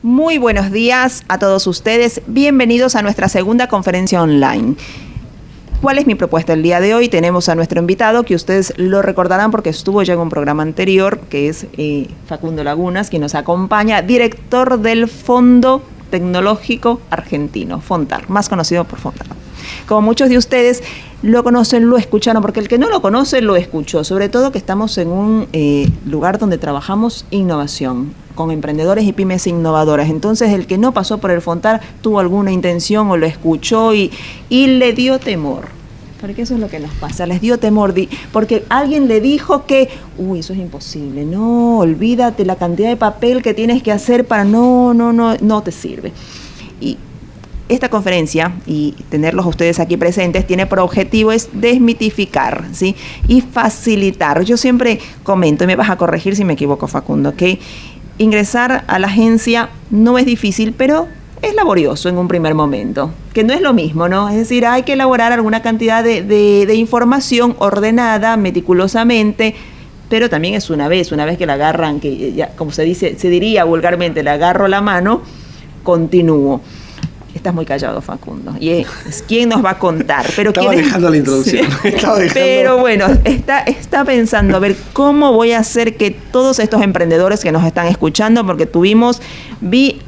Muy buenos días a todos ustedes. Bienvenidos a nuestra segunda conferencia online. ¿Cuál es mi propuesta el día de hoy? Tenemos a nuestro invitado, que ustedes lo recordarán porque estuvo ya en un programa anterior, que es Facundo Lagunas, quien nos acompaña, director del Fondo Tecnológico Argentino, FONTAR, más conocido por FONTAR. Como muchos de ustedes lo conocen, lo escucharon, porque el que no lo conoce lo escuchó, sobre todo que estamos en un lugar donde trabajamos innovación, con emprendedores y pymes innovadoras. Entonces, el que no pasó por el FONTAR tuvo alguna intención o lo escuchó y le dio temor. Porque eso es lo que nos pasa, les dio temor, porque alguien le dijo que, eso es imposible, no, olvídate la cantidad de papel que tienes que hacer para, no te sirve. Y esta conferencia, y tenerlos a ustedes aquí presentes, tiene por objetivo es desmitificar, ¿sí? Y facilitar. Yo siempre comento, y me vas a corregir si me equivoco, Facundo, que ingresar a la agencia no es difícil, pero es laborioso en un primer momento, que no es lo mismo, ¿no? Es decir, hay que elaborar alguna cantidad de información ordenada, meticulosamente, pero también es una vez que la agarran, que ya, como se diría vulgarmente, le agarro la mano, continúo. Estás muy callado, Facundo. Y es quién nos va a contar. Pero estaba dejando la introducción. Sí. Pero bueno, está pensando, a ver, ¿cómo voy a hacer que todos estos emprendedores que nos están escuchando, porque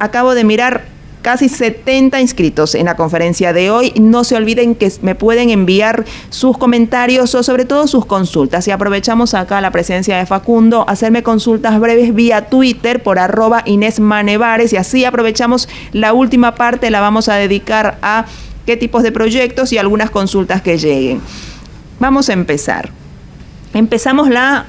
acabo de mirar casi 70 inscritos en la conferencia de hoy. No se olviden que me pueden enviar sus comentarios o sobre todo sus consultas. Y aprovechamos acá la presencia de Facundo, hacerme consultas breves vía Twitter por @InesManevares, y así aprovechamos la última parte, la vamos a dedicar a qué tipos de proyectos y algunas consultas que lleguen. Vamos a empezar. Empezamos la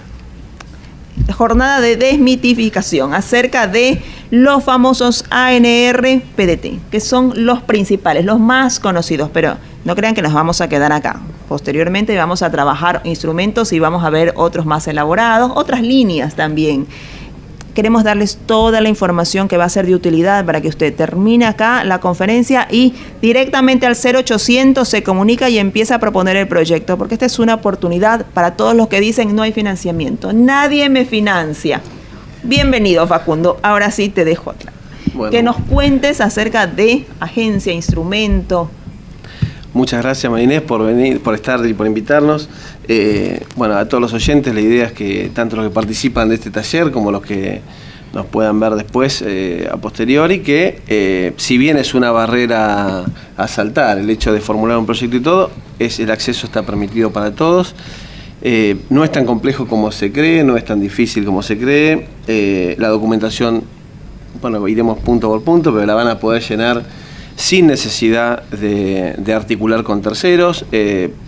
jornada de desmitificación acerca de los famosos ANR-PDT, que son los principales, los más conocidos, pero no crean que nos vamos a quedar acá. Posteriormente vamos a trabajar instrumentos y vamos a ver otros más elaborados, otras líneas también. Queremos darles toda la información que va a ser de utilidad para que usted termine acá la conferencia y directamente al 0800 se comunica y empieza a proponer el proyecto, porque esta es una oportunidad para todos los que dicen no hay financiamiento. Nadie me financia. Bienvenido, Facundo. Ahora sí te dejo acá. Bueno, que nos cuentes acerca de agencia, instrumento. Muchas gracias, Marinés, por venir, por estar y por invitarnos. Bueno, a todos los oyentes, la idea es que tanto los que participan de este taller como los que nos puedan ver después a posteriori, que si bien es una barrera a saltar el hecho de formular un proyecto y todo, el acceso está permitido para todos. No es tan complejo como se cree, no es tan difícil como se cree. La documentación, bueno, iremos punto por punto, pero la van a poder llenar sin necesidad de articular con terceros,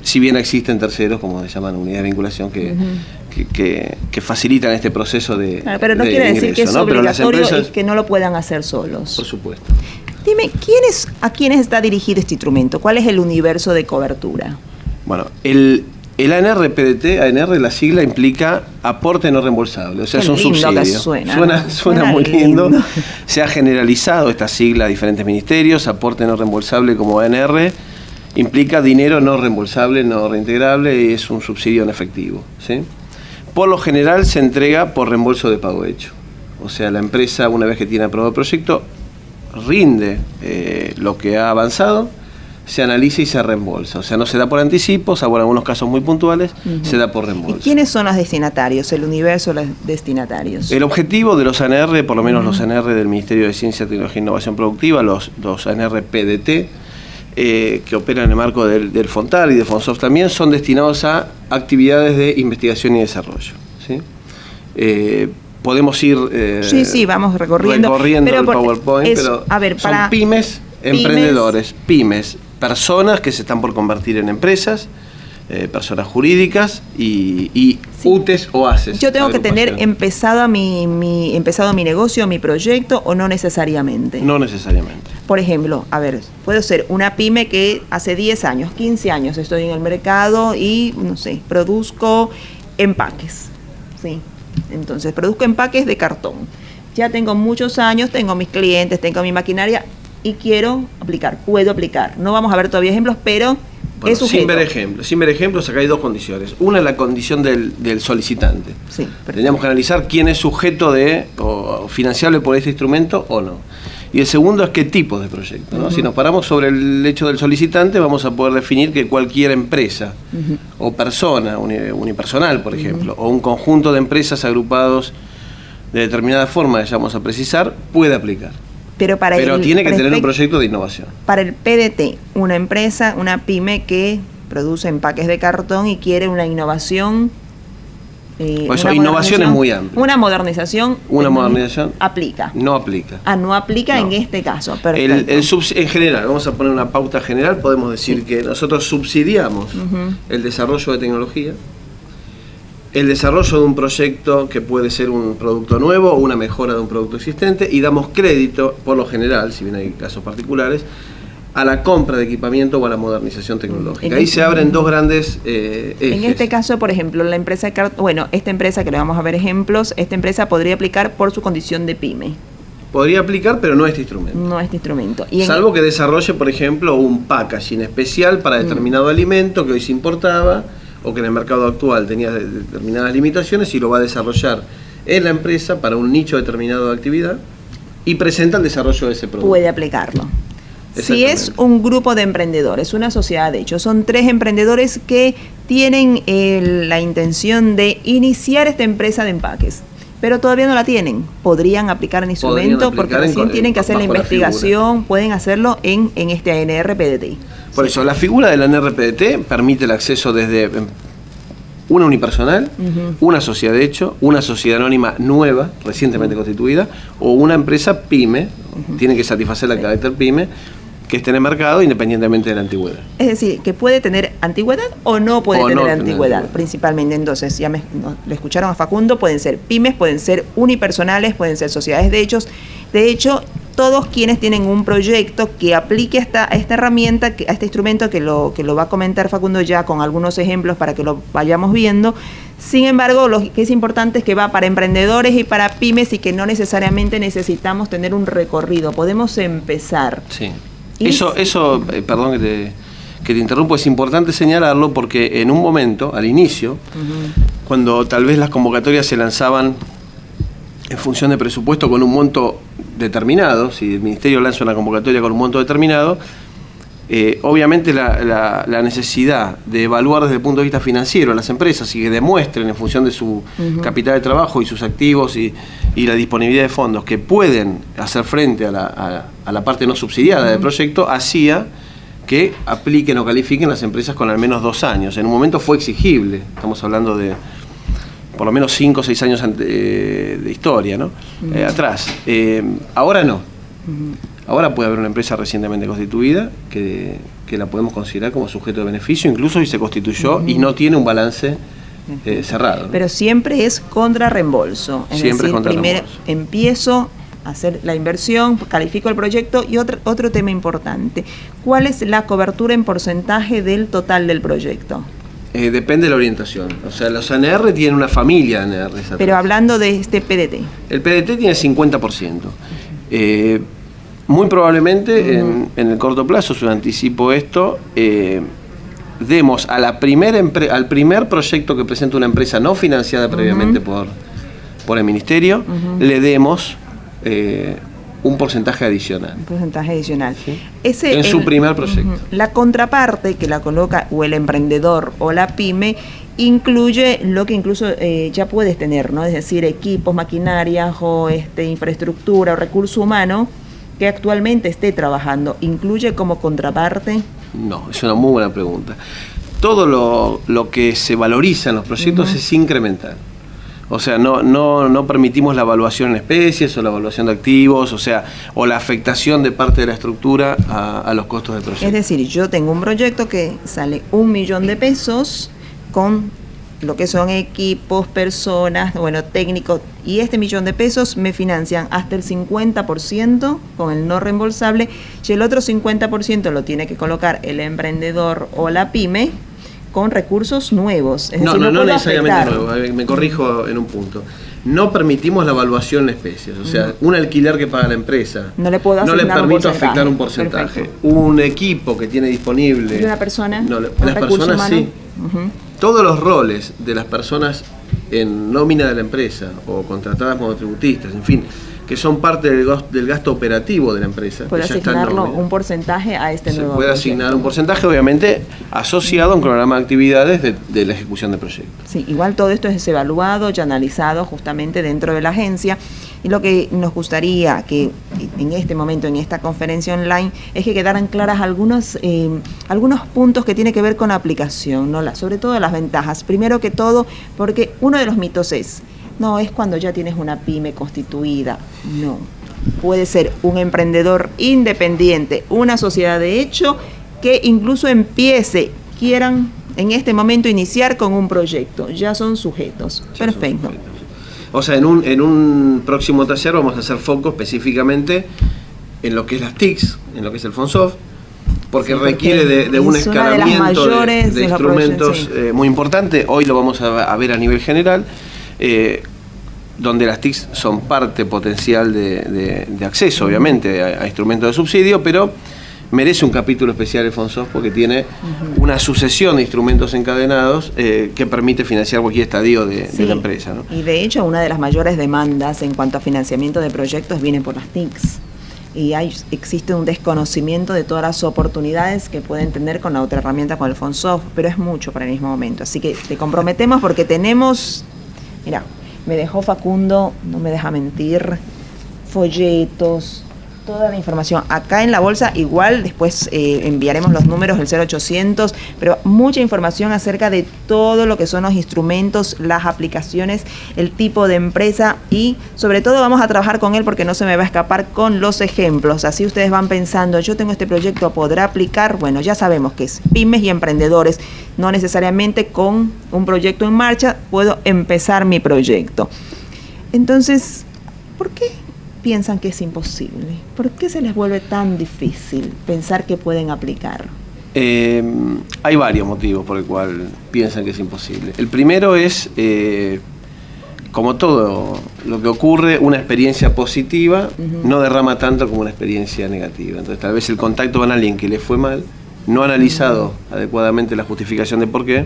si bien existen terceros, como se llaman unidades de vinculación, que facilitan este proceso de claro, pero no quiere decir que es obligatorio y que no lo puedan hacer solos. Por supuesto. Dime, ¿a quiénes está dirigido este instrumento? ¿Cuál es el universo de cobertura? Bueno, el ANR-PDT, ANR, la sigla implica aporte no reembolsable, o sea, es un subsidio. Suena muy lindo. Se ha generalizado esta sigla a diferentes ministerios. Aporte no reembolsable como ANR implica dinero no reembolsable, no reintegrable, y es un subsidio en efectivo, ¿sí? Por lo general se entrega por reembolso de pago hecho. O sea, la empresa, una vez que tiene aprobado el proyecto, rinde lo que ha avanzado, se analiza y se reembolsa. O sea, no se da por anticipo, salvo en algunos casos muy puntuales, se da por reembolso. ¿Y quiénes son los destinatarios, el universo de los destinatarios? El objetivo de los ANR, por lo menos los ANR del Ministerio de Ciencia, Tecnología e Innovación Productiva, los ANR-PDT, que operan en el marco del FONTAR y de FONSOFT también, son destinados a actividades de investigación y desarrollo, ¿sí? Podemos ir vamos recorriendo pero el PowerPoint, pero son pymes, emprendedores, pymes, personas que se están por convertir en empresas, personas jurídicas y UTES o ACES. ¿Yo tengo que tener empezado mi negocio, mi proyecto, o no necesariamente? No necesariamente. Por ejemplo, a ver, puedo ser una pyme que hace 10 años, 15 años estoy en el mercado y, no sé, produzco empaques, ¿sí? Entonces, produzco empaques de cartón. Ya tengo muchos años, tengo mis clientes, tengo mi maquinaria y quiero aplicar, puedo aplicar. No vamos a ver todavía ejemplos, pero Bueno, es sujeto. Sin ver ejemplos, acá hay dos condiciones. Una es la condición del solicitante. Sí, tendríamos que analizar quién es sujeto o financiable por este instrumento o no. Y el segundo es qué tipo de proyecto, ¿no? Si nos paramos sobre el hecho del solicitante, vamos a poder definir que cualquier empresa o persona, unipersonal, por ejemplo, o un conjunto de empresas agrupados de determinada forma, que ya vamos a precisar, puede aplicar. Pero tiene que tener un proyecto de innovación. Para el PDT, una empresa, una pyme que produce empaques de cartón y quiere una innovación. Innovación es muy amplia. Una modernización. ¿Aplica? No aplica. No aplica en este caso. Perfecto. En general, vamos a poner una pauta general, podemos decir que nosotros subsidiamos el desarrollo de tecnología, el desarrollo de un proyecto que puede ser un producto nuevo o una mejora de un producto existente, y damos crédito, por lo general, si bien hay casos particulares, a la compra de equipamiento o a la modernización tecnológica. Ahí se abren dos grandes ejes. En este caso, por ejemplo, la empresa, esta empresa que le vamos a ver ejemplos, esta empresa podría aplicar por su condición de pyme. Podría aplicar, pero no este instrumento. No este instrumento. Salvo que desarrolle, por ejemplo, un packaging especial para determinado alimento que hoy se importaba o que en el mercado actual tenía determinadas limitaciones, y lo va a desarrollar en la empresa para un nicho determinado de actividad y presenta el desarrollo de ese producto. Puede aplicarlo. Si es un grupo de emprendedores, una sociedad, de hecho, son 3 emprendedores que tienen la intención de iniciar esta empresa de empaques, pero todavía no la tienen, podrían aplicar el instrumento porque recién tienen que hacer la investigación, pueden hacerlo en este ANR-PDT. Por eso, la figura del ANR-PDT permite el acceso desde una unipersonal, una sociedad de hecho, una sociedad anónima nueva, recientemente constituida, o una empresa pyme, tiene que satisfacer el carácter pyme, que esté en el mercado independientemente de la antigüedad. Es decir, que puede tener antigüedad o no puede tener antigüedad, principalmente. Entonces, ya le escucharon a Facundo, pueden ser pymes, pueden ser unipersonales, pueden ser sociedades de hechos. De hecho, todos quienes tienen un proyecto que aplique a esta herramienta, a este instrumento que lo va a comentar Facundo ya con algunos ejemplos para que lo vayamos viendo. Sin embargo, lo que es importante es que va para emprendedores y para pymes y que no necesariamente necesitamos tener un recorrido. Podemos empezar. Sí. Eso, perdón que te interrumpo, es importante señalarlo porque en un momento, al inicio, cuando tal vez las convocatorias se lanzaban en función de presupuesto con un monto determinado, si el Ministerio lanza una convocatoria con un monto determinado, obviamente la necesidad de evaluar desde el punto de vista financiero a las empresas y que demuestren en función de su capital de trabajo y sus activos y la disponibilidad de fondos que pueden hacer frente a la parte no subsidiada del proyecto, hacía que apliquen o califiquen las empresas con al menos 2 años. En un momento fue exigible, estamos hablando de por lo menos 5 o 6 años de historia, ¿no? Atrás. Ahora no. Ahora puede haber una empresa recientemente constituida que la podemos considerar como sujeto de beneficio, incluso si se constituyó y no tiene un balance cerrado, ¿no? Pero siempre es contra reembolso. Siempre es contra primero reembolso. Empiezo a hacer la inversión, califico el proyecto y otro tema importante. ¿Cuál es la cobertura en porcentaje del total del proyecto? Depende de la orientación. O sea, los ANR tienen una familia de ANR. Pero hablando de este PDT. El PDT tiene 50%. Muy probablemente en el corto plazo, si anticipo esto, demos a al primer proyecto que presenta una empresa no financiada previamente por el Ministerio, le demos un porcentaje adicional. Un porcentaje adicional. ¿Sí? En su primer proyecto. La contraparte que la coloca o el emprendedor o la pyme incluye lo que incluso ya puedes tener, ¿no? Es decir, equipos, maquinarias o infraestructura o recurso humano que actualmente esté trabajando. ¿Incluye como contraparte? No, es una muy buena pregunta. Todo lo que se valoriza en los proyectos es incremental. O sea, no permitimos la evaluación en especies o la evaluación de activos, o la afectación de parte de la estructura a los costos del proyecto. Es decir, yo tengo un proyecto que sale $1.000.000 con lo que son equipos, personas, técnicos, y este $1.000.000 me financian hasta el 50% con el no reembolsable, y el otro 50% lo tiene que colocar el emprendedor o la pyme con recursos nuevos. Es decir, no necesariamente nuevos, me corrijo en un punto. no permitimos la evaluación en especies. O sea, un alquiler que paga la empresa, no le puedo no le permito afectar un porcentaje. Perfecto. Un equipo que tiene disponible... ¿Y una persona? No, las personas sí. Todos los roles de las personas en nómina de la empresa o contratadas como tributistas, en fin, que son parte del gasto operativo de la empresa. ¿Puede asignarlo un porcentaje a este nuevo Se puede proyecto? asignar un porcentaje, obviamente, asociado a un programa de actividades de la ejecución de proyectos. Sí, igual todo esto es evaluado y analizado justamente dentro de la agencia. Y lo que nos gustaría que en este momento, en esta conferencia online, es que quedaran claras algunos puntos que tienen que ver con la aplicación, ¿no? Sobre todo las ventajas. Primero que todo, porque uno de los mitos es cuando ya tienes una pyme constituida. No, puede ser un emprendedor independiente, una sociedad de hecho, que incluso quieran en este momento iniciar con un proyecto. Ya son sujetos. Ya perfecto. Son sujetos. O sea, en un próximo taller vamos a hacer foco específicamente en lo que es las TICs, en lo que es el FONSOF, porque requiere de un escalamiento de instrumentos muy importante. Hoy lo vamos a ver a nivel general, donde las TICs son parte potencial de acceso, obviamente, a instrumentos de subsidio, pero merece un capítulo especial el FONSOF porque tiene una sucesión de instrumentos encadenados que permite financiar cualquier estadio de la empresa, ¿no? Y de hecho, una de las mayores demandas en cuanto a financiamiento de proyectos viene por las TICs. Y existe un desconocimiento de todas las oportunidades que pueden tener con la otra herramienta, con el FONSOF, pero es mucho para el mismo momento. Así que te comprometemos porque tenemos, mira, me dejó Facundo, no me deja mentir, folletos, toda la información. Acá en la bolsa igual después enviaremos los números del 0800, pero mucha información acerca de todo lo que son los instrumentos, las aplicaciones, el tipo de empresa y sobre todo vamos a trabajar con él porque no se me va a escapar con los ejemplos. Así ustedes van pensando, yo tengo este proyecto, ¿podrá aplicar? Bueno, ya sabemos que es pymes y emprendedores. No necesariamente con un proyecto en marcha puedo empezar mi proyecto. Entonces, ¿por qué piensan que es imposible? ¿Por qué se les vuelve tan difícil pensar que pueden aplicar? Hay varios motivos por el cual piensan que es imposible. El primero es, como todo lo que ocurre, una experiencia positiva no derrama tanto como una experiencia negativa. Entonces tal vez el contacto con alguien que le fue mal, no ha analizado adecuadamente la justificación de por qué,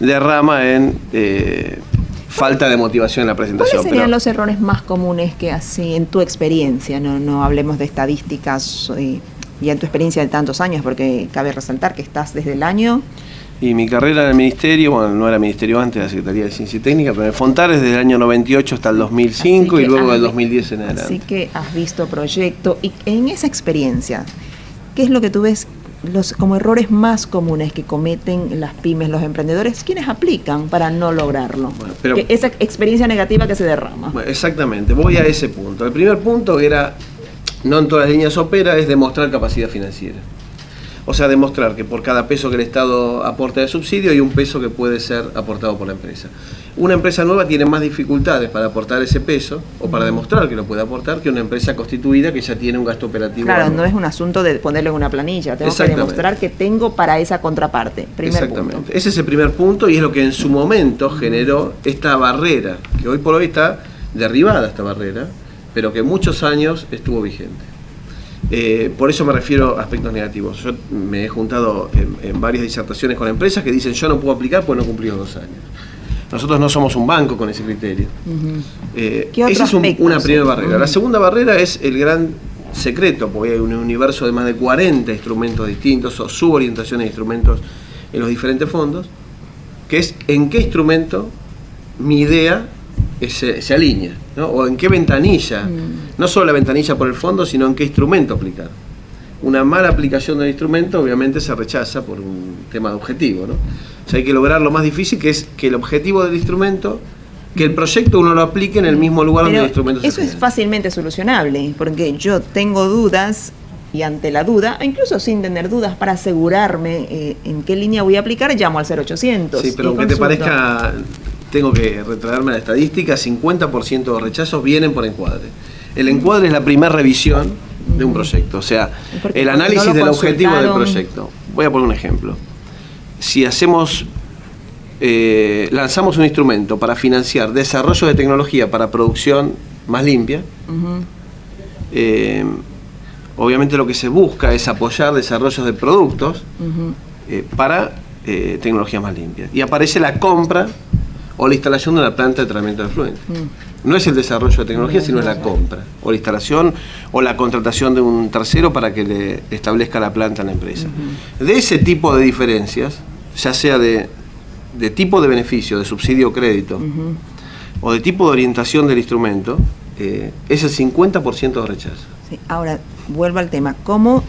derrama en falta de motivación en la presentación. ¿Cuáles serían los errores más comunes que así, en tu experiencia, no hablemos de estadísticas y en tu experiencia de tantos años, porque cabe resaltar que estás desde el año... Y mi carrera en el ministerio, bueno, no era ministerio antes, la Secretaría de Ciencia y Técnica, pero en el Fontares desde el año 98 hasta el 2005 y luego del 2010 en adelante. Así que has visto proyectos. Y en esa experiencia, ¿qué es lo que tú ves como errores más comunes que cometen las pymes, los emprendedores? ¿Quiénes aplican para no lograrlo? Bueno, pero, esa experiencia negativa que se derrama. Bueno, exactamente, voy a ese punto. El primer punto era, no en todas las líneas opera, es demostrar capacidad financiera. O sea, demostrar que por cada peso que el Estado aporta de subsidio hay un peso que puede ser aportado por la empresa. Una empresa nueva tiene más dificultades para aportar ese peso o para demostrar que lo puede aportar que una empresa constituida que ya tiene un gasto operativo. Claro, no es un asunto de ponerlo en una planilla, tengo que demostrar que tengo para esa contraparte. Exactamente. Punto. Ese es el primer punto y es lo que en su momento generó esta barrera, que hoy por hoy está derribada esta barrera, pero que muchos años estuvo vigente. Por eso me refiero a aspectos negativos. Yo me he juntado en varias disertaciones con empresas que dicen yo no puedo aplicar porque no he cumplido 2 años. Nosotros no somos un banco con ese criterio. Esa es una primera barrera. La segunda barrera es el gran secreto, porque hay un universo de más de 40 instrumentos distintos o suborientaciones de instrumentos en los diferentes fondos, que es en qué instrumento mi idea se alinea, ¿no? O en qué ventanilla, no solo la ventanilla por el fondo, sino en qué instrumento aplicar. Una mala aplicación del instrumento obviamente se rechaza por un tema de objetivo, ¿no? O sea, hay que lograr lo más difícil, que es que el objetivo del instrumento, que el proyecto uno lo aplique en el mismo lugar donde el instrumento se eso es fácilmente solucionable, porque yo tengo dudas y ante la duda, incluso sin tener dudas, para asegurarme en qué línea voy a aplicar, llamo al 0800. Sí, pero aunque te parezca, tengo que retraerme a la estadística, 50% de rechazos vienen por encuadre. El encuadre es la primera revisión de un proyecto, o sea, el análisis del objetivo del proyecto. Voy a poner un ejemplo. Si hacemos lanzamos un instrumento para financiar desarrollo de tecnología para producción más limpia. Obviamente lo que se busca es apoyar desarrollos de productos para tecnologías más limpias. Y aparece la compra o la instalación de una planta de tratamiento de efluentes. No es el desarrollo de tecnología, sino es la compra, o la instalación, o la contratación de un tercero para que le establezca la planta en la empresa. De ese tipo de diferencias, ya sea de tipo de beneficio, de subsidio o crédito, o de tipo de orientación del instrumento, es el 50% de rechazo. Sí, ahora, vuelvo al tema. ¿Cómo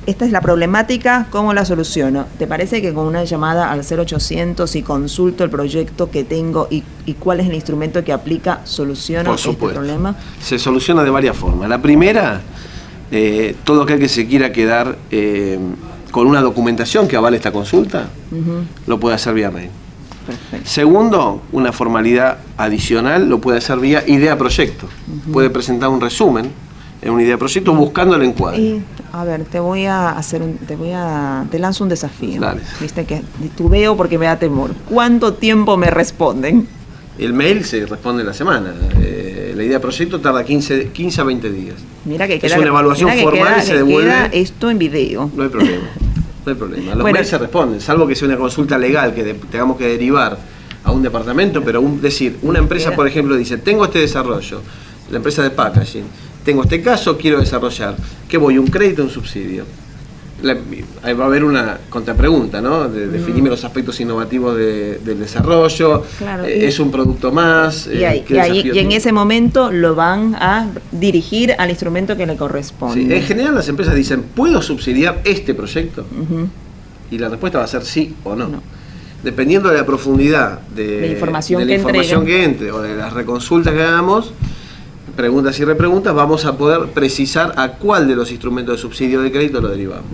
esta es la problemática? ¿Cómo la soluciono? ¿Te parece que con una llamada al 0800 y consulto el proyecto que tengo y cuál es el instrumento que aplica, soluciono este problema? Se soluciona de varias formas. La primera, todo aquel que se quiera quedar con una documentación que avale esta consulta, lo puede hacer vía mail. Perfecto. Segundo, una formalidad adicional lo puede hacer vía idea proyecto. Puede presentar un resumen en una idea proyecto buscando el encuadre. Y, a ver, te lanzo un desafío. Dale. Viste que titubeo porque me da temor. ¿Cuánto tiempo me responden? El mail se responde en la semana. La idea proyecto tarda 15 a 20 días. Mira que es una evaluación formal y se devuelve. Queda esto en video. No hay problema. No hay problema. Los mails se responden, salvo que sea una consulta legal que tengamos que derivar a un departamento, pero decir, una empresa, por ejemplo, dice, tengo este desarrollo, la empresa de packaging, tengo este caso, quiero desarrollar, ¿qué voy? ¿Un crédito o un subsidio? Ahí va a haber una contrapregunta, ¿no? Definirme los aspectos innovativos del desarrollo, claro, es un producto más. Y en ese momento lo van a dirigir al instrumento que le corresponde. Sí, en general las empresas dicen, ¿puedo subsidiar este proyecto? Y la respuesta va a ser sí o no. Dependiendo de la profundidad de la información que entre o de las reconsultas que hagamos, preguntas y repreguntas, vamos a poder precisar a cuál de los instrumentos de subsidio de crédito lo derivamos.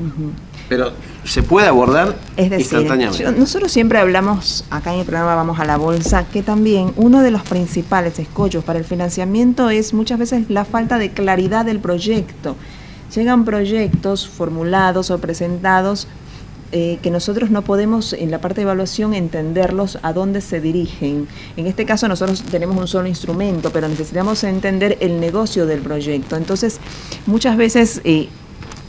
Pero se puede abordar instantáneamente. Nosotros siempre hablamos, acá en el programa Vamos a la Bolsa, que también uno de los principales escollos para el financiamiento es muchas veces la falta de claridad del proyecto. Llegan proyectos formulados o presentados que nosotros no podemos en la parte de evaluación entenderlos a dónde se dirigen. En este caso nosotros tenemos un solo instrumento, pero necesitamos entender el negocio del proyecto. Entonces, muchas veces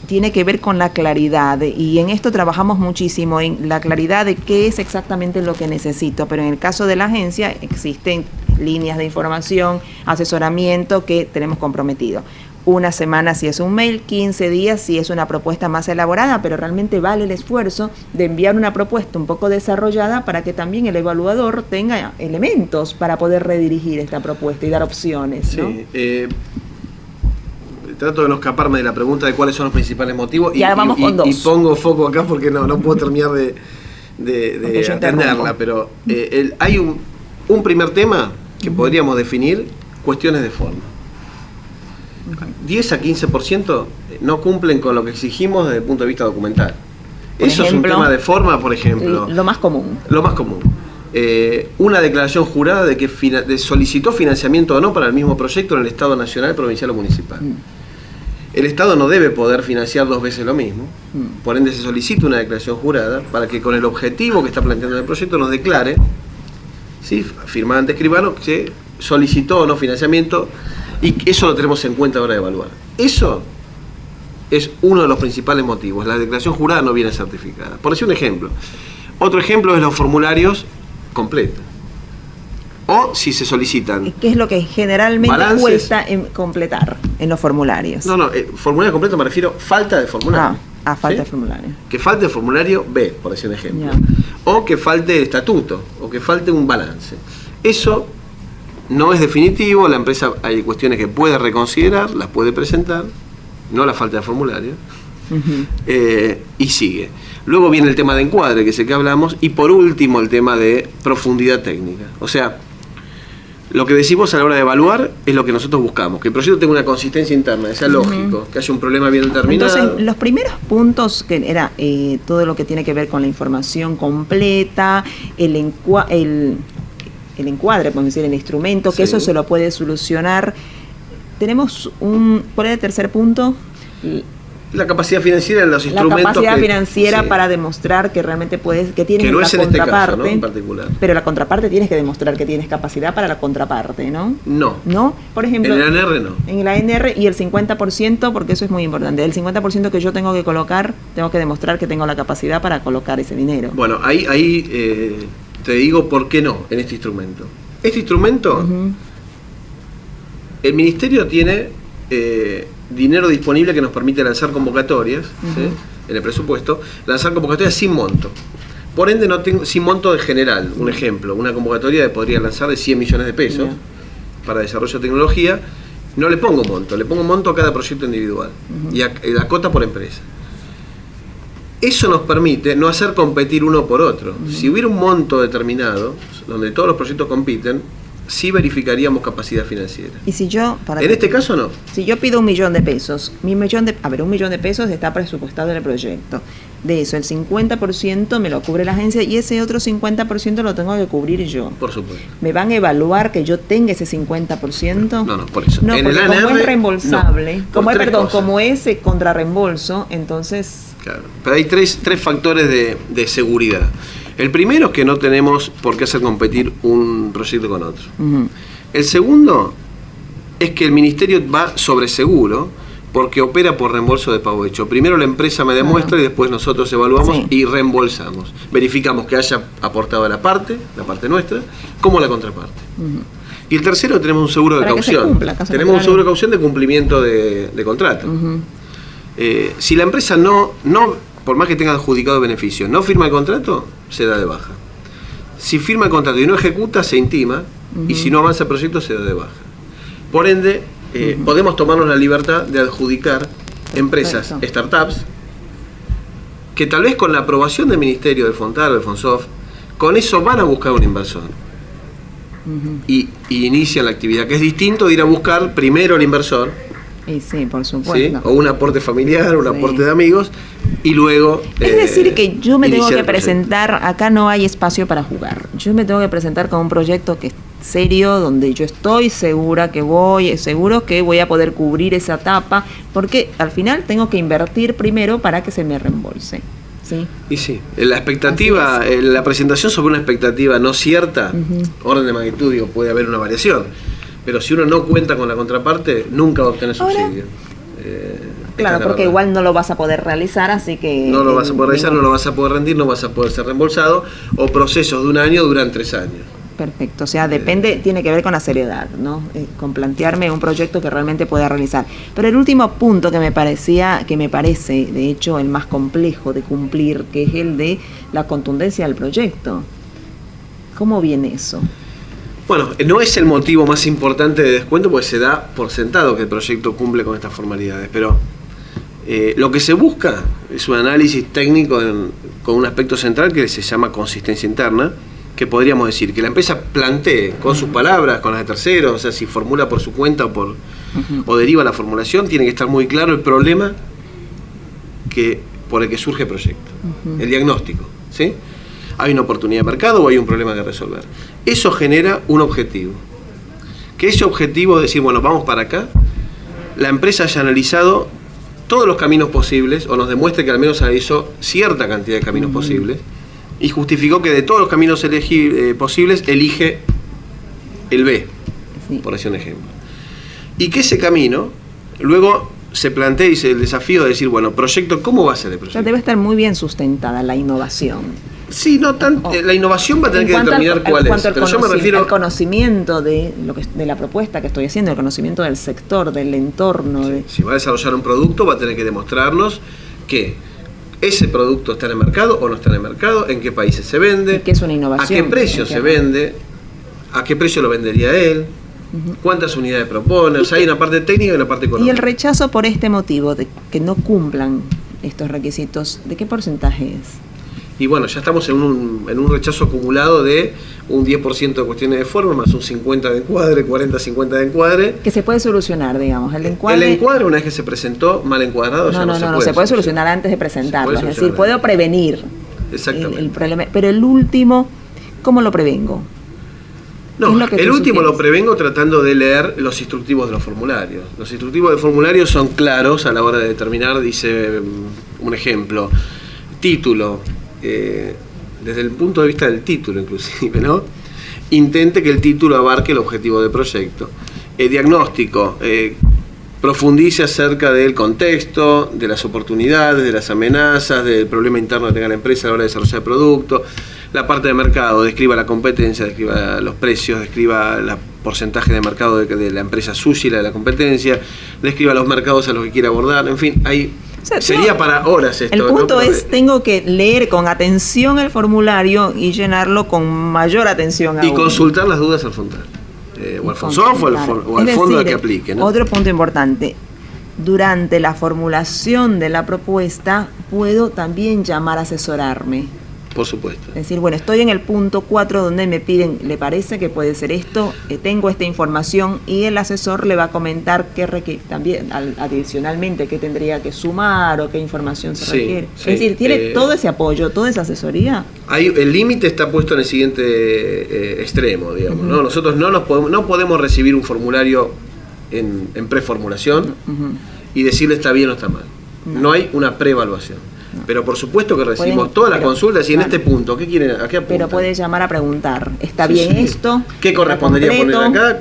tiene que ver con la claridad, y en esto trabajamos muchísimo, en la claridad de qué es exactamente lo que necesito, pero en el caso de la agencia existen líneas de información, asesoramiento que tenemos comprometido. Una semana si es un mail, 15 días si es una propuesta más elaborada, pero realmente vale el esfuerzo de enviar una propuesta un poco desarrollada para que también el evaluador tenga elementos para poder redirigir esta propuesta y dar opciones, ¿no? Sí, trato de no escaparme de la pregunta de cuáles son los principales motivos y pongo foco acá porque no puedo terminar de atenderla, pero hay un primer tema que podríamos definir, cuestiones de forma. 10 a 15% no cumplen con lo que exigimos desde el punto de vista documental. Eso es un tema de forma, por ejemplo. Lo más común. Lo más común. Una declaración jurada de que solicitó financiamiento o no para el mismo proyecto en el Estado nacional, provincial o municipal. El Estado no debe poder financiar dos veces lo mismo. Por ende se solicita una declaración jurada para que con el objetivo que está planteando el proyecto nos declare, ¿sí?, firmada ante escribano, que solicitó o no financiamiento. Y eso lo tenemos en cuenta a la hora de evaluar. Eso es uno de los principales motivos. La declaración jurada no viene certificada. Por decir un ejemplo. Otro ejemplo es los formularios completos. O si se solicitan. ¿Qué es lo que generalmente cuesta completar en los formularios? Formulario completo me refiero falta de formulario. Falta de formulario. Que falte el formulario B, por decir un ejemplo. O que falte el estatuto, o que falte un balance. Eso no es definitivo, la empresa hay cuestiones que puede reconsiderar, las puede presentar, no la falta de formulario, y sigue. Luego viene el tema de encuadre, que es el que hablamos, y por último el tema de profundidad técnica. O sea, lo que decimos a la hora de evaluar es lo que nosotros buscamos, que el proyecto tenga una consistencia interna, que sea lógico, que haya un problema bien determinado. Entonces, los primeros puntos, que era todo lo que tiene que ver con la información completa, el encuadre, podemos decir, el instrumento, que eso se lo puede solucionar. Tenemos ¿cuál es el tercer punto? La capacidad financiera en los instrumentos. La capacidad financiera para demostrar que realmente puedes, que tienes que no la es en contraparte. este caso, ¿no? En particular. Pero la contraparte tienes que demostrar que tienes capacidad para la contraparte, ¿no? No. ¿No? Por ejemplo. En el ANR no. En el ANR y el 50%, porque eso es muy importante. El 50% que yo tengo que colocar, tengo que demostrar que tengo la capacidad para colocar ese dinero. Bueno, ahí te digo por qué no en este instrumento. Este instrumento, el Ministerio tiene dinero disponible que nos permite lanzar convocatorias, ¿sí? En el presupuesto, lanzar convocatorias sin monto. Por ende, no tengo, sin monto de general. Un ejemplo, una convocatoria podría lanzar de 100 millones de pesos para desarrollo de tecnología. No le pongo monto a cada proyecto individual y la cota por empresa. Eso nos permite no hacer competir uno por otro. Si hubiera un monto determinado, donde todos los proyectos compiten, sí verificaríamos capacidad financiera. Y si yo, en este caso no. Si yo pido 1 millón de pesos, 1 millón de pesos está presupuestado en el proyecto. De eso, el 50% me lo cubre la agencia y ese otro 50% lo tengo que cubrir yo. Por supuesto. ¿Me van a evaluar que yo tenga ese 50%? No, por eso. No, porque como es reembolsable, no, como es contra reembolso, entonces... Claro, pero hay tres factores de seguridad. El primero es que no tenemos por qué hacer competir un proyecto con otro. El segundo es que el Ministerio va sobre seguro porque opera por reembolso de pago hecho. Primero la empresa me demuestra y después nosotros evaluamos y reembolsamos. Verificamos que haya aportado la parte nuestra, como la contraparte. Y el tercero, tenemos un seguro de caución. Tenemos un seguro de caución de cumplimiento de contrato. Si la empresa no, por más que tenga adjudicado beneficios, no firma el contrato, se da de baja. Si firma el contrato y no ejecuta, se intima, y si no avanza el proyecto, se da de baja. Por ende, podemos tomarnos la libertad de adjudicar empresas, startups, que tal vez con la aprobación del Ministerio, del FONTAR o del FONSOF, con eso van a buscar un inversor. Y inician la actividad, que es distinto de ir a buscar primero el inversor, y sí, por supuesto. ¿sí? O un aporte familiar, un aporte de amigos, y luego... Es decir, que yo me tengo que presentar, acá no hay espacio para jugar. Yo me tengo que presentar con un proyecto que es serio, donde yo estoy seguro que voy a poder cubrir esa etapa, porque al final tengo que invertir primero para que se me reembolse. ¿Sí? Y sí, la expectativa, la presentación sobre una expectativa no cierta, orden de magnitud, puede haber una variación. Pero si uno no cuenta con la contraparte, nunca va a obtener subsidio. Claro, porque igual no lo vas a poder realizar, así que... No lo vas a poder realizar, no lo vas a poder rendir, no vas a poder ser reembolsado, o procesos de 1 año duran 3 años. Perfecto, o sea, tiene que ver con la seriedad, ¿no? Con plantearme un proyecto que realmente pueda realizar. Pero el último punto que me parece, de hecho, el más complejo de cumplir, que es el de la contundencia del proyecto. ¿Cómo viene eso? Bueno, no es el motivo más importante de descuento porque se da por sentado que el proyecto cumple con estas formalidades, pero lo que se busca es un análisis técnico con un aspecto central que se llama consistencia interna, que podríamos decir que la empresa plantee con sus palabras, con las de terceros, o sea, si formula por su cuenta o deriva la formulación, tiene que estar muy claro el problema por el que surge el proyecto, el diagnóstico, ¿sí? Hay una oportunidad de mercado o hay un problema que resolver. Eso genera un objetivo. Que ese objetivo es decir, bueno, vamos para acá, la empresa haya analizado todos los caminos posibles, o nos demuestre que al menos analizó cierta cantidad de caminos posibles, y justificó que de todos los caminos posibles, elige el B, por decir un ejemplo. Y que ese camino, luego se plantea el desafío de decir, bueno, proyecto, ¿cómo va a ser el proyecto? Debe estar muy bien sustentada la innovación. Sí, no tanto. La innovación va a tener que determinar cuál es. Pero yo me refiero al conocimiento de la propuesta que estoy haciendo, el conocimiento del sector, del entorno. Sí, si va a desarrollar un producto, va a tener que demostrarnos que ese producto está en el mercado o no está en el mercado, en qué países se vende, que es una innovación, a qué precio se vende, a qué precio lo vendería él, cuántas unidades propone. O sea, hay una parte técnica y una parte económica. Y el rechazo por este motivo, de que no cumplan estos requisitos, ¿de qué porcentaje es? Y bueno, ya estamos en un rechazo acumulado de un 10% de cuestiones de forma, más un 50% de encuadre, 40-50% de encuadre. Que se puede solucionar, digamos. El encuadre, una vez que se presentó mal encuadrado, no se puede solucionar antes de presentarlo. Es decir, puedo prevenir el problema. Pero el último, ¿cómo lo prevengo? No, el último lo prevengo tratando de leer los instructivos de los formularios. Los instructivos de formularios son claros a la hora de determinar, dice un ejemplo, título, desde el punto de vista del título inclusive, ¿no? Intente que el título abarque el objetivo del proyecto. Diagnóstico, profundice acerca del contexto, de las oportunidades, de las amenazas, del problema interno que tenga la empresa a la hora de desarrollar el producto. La parte de mercado, describa la competencia, describa los precios, describa el porcentaje de mercado de la empresa suya y la de la competencia, describa los mercados a los que quiere abordar, en fin, hay... O sea, sería para horas esto. El punto es, tengo que leer con atención el formulario y llenarlo con mayor atención aún. Y consultar las dudas al frontal. O al FONSOF o al fondo al que aplique, ¿no? Otro punto importante. Durante la formulación de la propuesta, puedo también llamar a asesorarme. Por supuesto. Es decir, bueno, estoy en el punto 4 donde me piden, ¿le parece que puede ser esto? Tengo esta información y el asesor le va a comentar también adicionalmente qué tendría que sumar o qué información se requiere. Sí, es decir, ¿tiene todo ese apoyo, toda esa asesoría? El límite está puesto en el siguiente extremo, digamos, ¿no? Nosotros no podemos recibir un formulario en preformulación y decirle está bien o está mal. No hay una preevaluación. Pero por supuesto que recibimos todas las consultas y en este punto, ¿qué quieren? ¿A qué apuntan? Pero puede llamar a preguntar, ¿está bien esto? ¿Qué correspondería poner acá?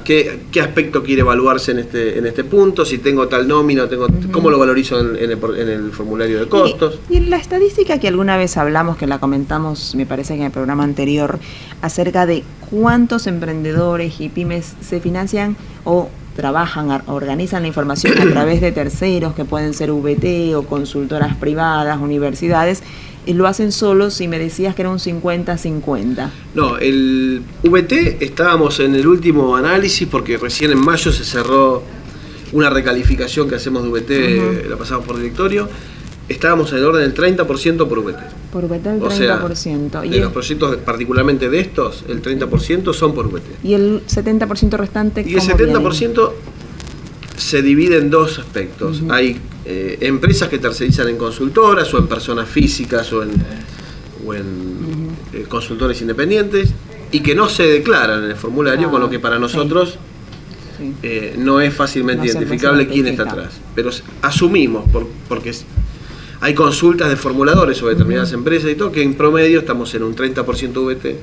¿Qué aspecto quiere evaluarse en este punto? Si tengo tal nómina, ¿cómo lo valorizo en el formulario de costos? Y en la estadística que alguna vez hablamos, que la comentamos, me parece que en el programa anterior, acerca de cuántos emprendedores y pymes se financian o trabajan, organizan la información a través de terceros que pueden ser VT o consultoras privadas, universidades, y lo hacen solos, y me decías que era un 50-50. No, el VT estábamos en el último análisis porque recién en mayo se cerró una recalificación que hacemos de VT, la pasamos por directorio. Estábamos en el orden del 30% por VT. Por VT el 30%. O sea, de los proyectos, particularmente de estos, el 30% son por VT. ¿Y el 70% restante? Y el 70% se divide en dos aspectos. Hay empresas que tercerizan en consultoras o en personas físicas o en consultores independientes y que no se declaran en el formulario, con lo que para nosotros no es fácilmente identificable quién está atrás. Pero asumimos, porque hay consultas de formuladores sobre determinadas empresas y todo, que en promedio estamos en un 30% VT,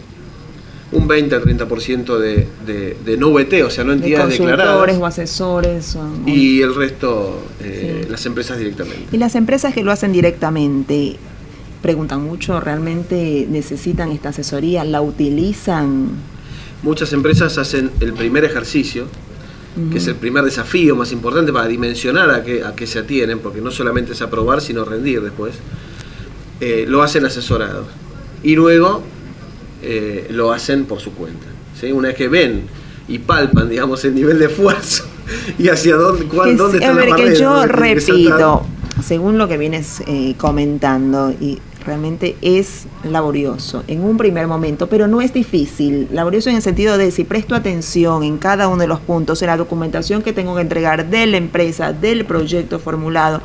un 20 al 30% de no VT, o sea, no entidades declaradas. Consultores o asesores. Y el resto, las empresas directamente. Y las empresas que lo hacen directamente, preguntan mucho, ¿realmente necesitan esta asesoría? ¿La utilizan? Muchas empresas hacen el primer ejercicio, que es el primer desafío más importante para dimensionar a qué se atienen, porque no solamente es aprobar, sino rendir después. Lo hacen asesorados. Y luego lo hacen por su cuenta, ¿sí? Una vez que ven y palpan, digamos, el nivel de esfuerzo y hacia dónde están las barreras. Que yo repito, según lo que vienes comentando, y realmente es laborioso en un primer momento, pero no es difícil. Laborioso en el sentido de si presto atención en cada uno de los puntos, en la documentación que tengo que entregar de la empresa, del proyecto formulado,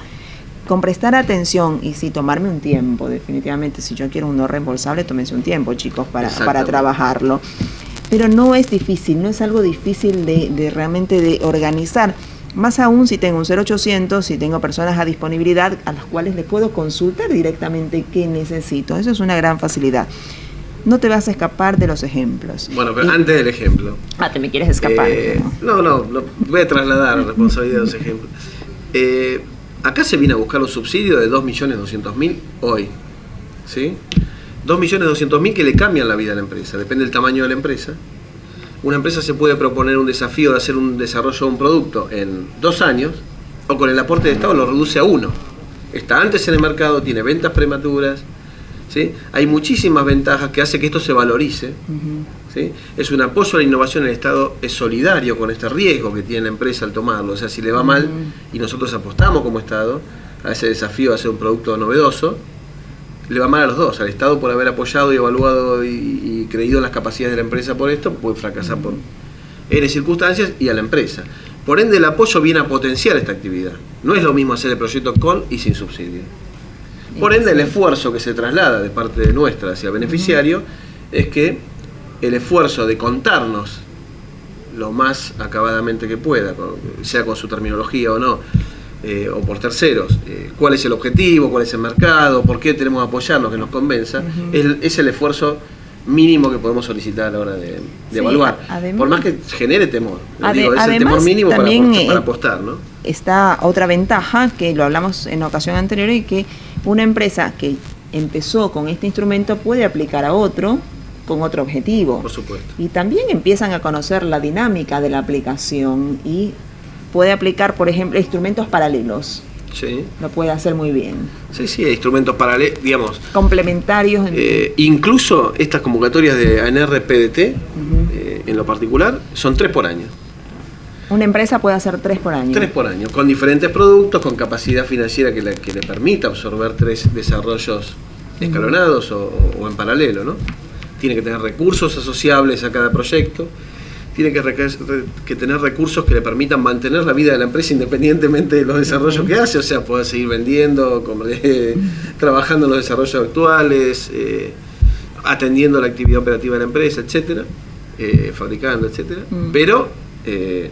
con prestar atención y sí, tomarme un tiempo, definitivamente. Si yo quiero un no reembolsable, tómense un tiempo, chicos, para trabajarlo. Pero no es difícil, no es algo difícil de realmente de organizar. Más aún si tengo un 0800, si tengo personas a disponibilidad a las cuales le puedo consultar directamente qué necesito. Eso es una gran facilidad. No te vas a escapar de los ejemplos. Bueno, pero antes del ejemplo. ¿Te me quieres escapar? No, voy a trasladar la responsabilidad de los ejemplos. Acá se viene a buscar un subsidio de 2.200.000 hoy, ¿sí? 2.200.000 que le cambian la vida a la empresa, depende del tamaño de la empresa. Una empresa se puede proponer un desafío de hacer un desarrollo de un producto en 2 años, o con el aporte de Estado lo reduce a 1. Está antes en el mercado, tiene ventas prematuras, ¿sí? Hay muchísimas ventajas que hace que esto se valorice, ¿sí? Es un apoyo a la innovación. El Estado es solidario con este riesgo que tiene la empresa al tomarlo. O sea, si le va mal y nosotros apostamos como Estado a ese desafío de hacer un producto novedoso, le va mal a los dos, al Estado por haber apoyado y evaluado y creído en las capacidades de la empresa por esto, puede fracasar por N circunstancias, y a la empresa. Por ende, el apoyo viene a potenciar esta actividad. No es lo mismo hacer el proyecto con y sin subsidio. Por ende, el esfuerzo que se traslada de parte de nuestra hacia el beneficiario es que el esfuerzo de contarnos lo más acabadamente que pueda, sea con su terminología o no, o por terceros, cuál es el objetivo, cuál es el mercado, por qué tenemos que apoyarnos, que nos convenza, es el esfuerzo mínimo que podemos solicitar a la hora de evaluar. Además, por más que genere temor. Es el temor mínimo también, para apostar, ¿no? Está otra ventaja, que lo hablamos en ocasión anterior, y que una empresa que empezó con este instrumento puede aplicar a otro con otro objetivo. Por supuesto. Y también empiezan a conocer la dinámica de la aplicación y puede aplicar, por ejemplo, instrumentos paralelos. Sí. Lo puede hacer muy bien. Sí, hay instrumentos paralelos, digamos. Complementarios. Incluso estas convocatorias de ANR-PDT, en lo particular, son 3 por año. Una empresa puede hacer 3 por año. 3 por año, con diferentes productos, con capacidad financiera que le permita absorber 3 desarrollos escalonados o en paralelo, ¿no? Tiene que tener recursos asociables a cada proyecto, tiene que tener recursos que le permitan mantener la vida de la empresa independientemente de los desarrollos que hace, o sea, poder seguir vendiendo, trabajando en los desarrollos actuales, atendiendo la actividad operativa de la empresa, etcétera, fabricando, etcétera, pero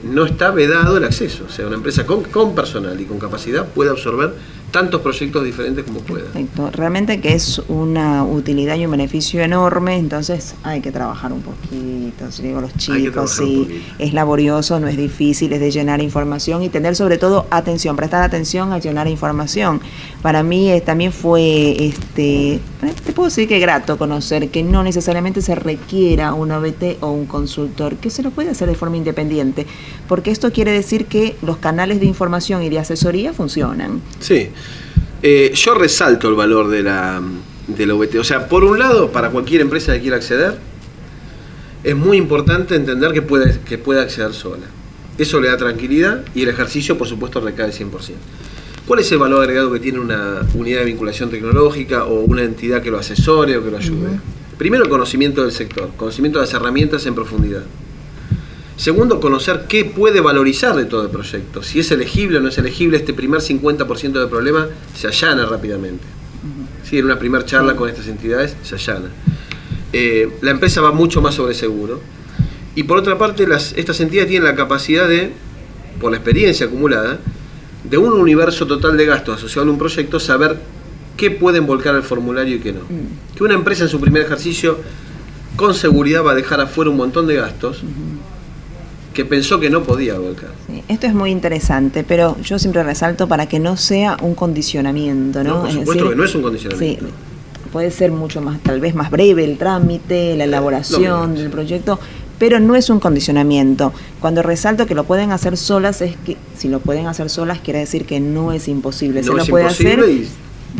no está vedado el acceso, o sea, una empresa con personal y con capacidad puede absorber tantos proyectos diferentes como pueda. Perfecto. Realmente que es una utilidad y un beneficio enorme, entonces hay que trabajar un poquito, si digo, los chicos, sí, es laborioso, no es difícil, es de llenar información y tener sobre todo atención, prestar atención a llenar información. Para mí también fue, te puedo decir que grato conocer que no necesariamente se requiera un OBT o un consultor, que se lo puede hacer de forma independiente, porque esto quiere decir que los canales de información y de asesoría funcionan. Sí. Yo resalto el valor de la OBT. O sea, por un lado, para cualquier empresa que quiera acceder, es muy importante entender que puede acceder sola. Eso le da tranquilidad y el ejercicio, por supuesto, recae 100%. ¿Cuál es el valor agregado que tiene una unidad de vinculación tecnológica o una entidad que lo asesore o que lo ayude? Primero, el conocimiento del sector, conocimiento de las herramientas en profundidad. Segundo, conocer qué puede valorizar de todo el proyecto. Si es elegible o no es elegible, este primer 50% del problema se allana rápidamente. Sí, en una primera charla con estas entidades se allana. La empresa va mucho más sobre seguro. Y por otra parte, estas entidades tienen la capacidad de, por la experiencia acumulada, de un universo total de gastos asociado a un proyecto, saber qué pueden volcar al formulario y qué no. Que una empresa en su primer ejercicio, con seguridad, va a dejar afuera un montón de gastos que pensó que no podía volcar. Sí, esto es muy interesante, pero yo siempre resalto para que no sea un condicionamiento, ¿no? Por supuesto que no es un condicionamiento. Sí, puede ser mucho más, tal vez más breve el trámite, la elaboración del proyecto, pero no es un condicionamiento. Cuando resalto que lo pueden hacer solas, es que si lo pueden hacer solas quiere decir que no es imposible. No se lo es puede imposible hacer, y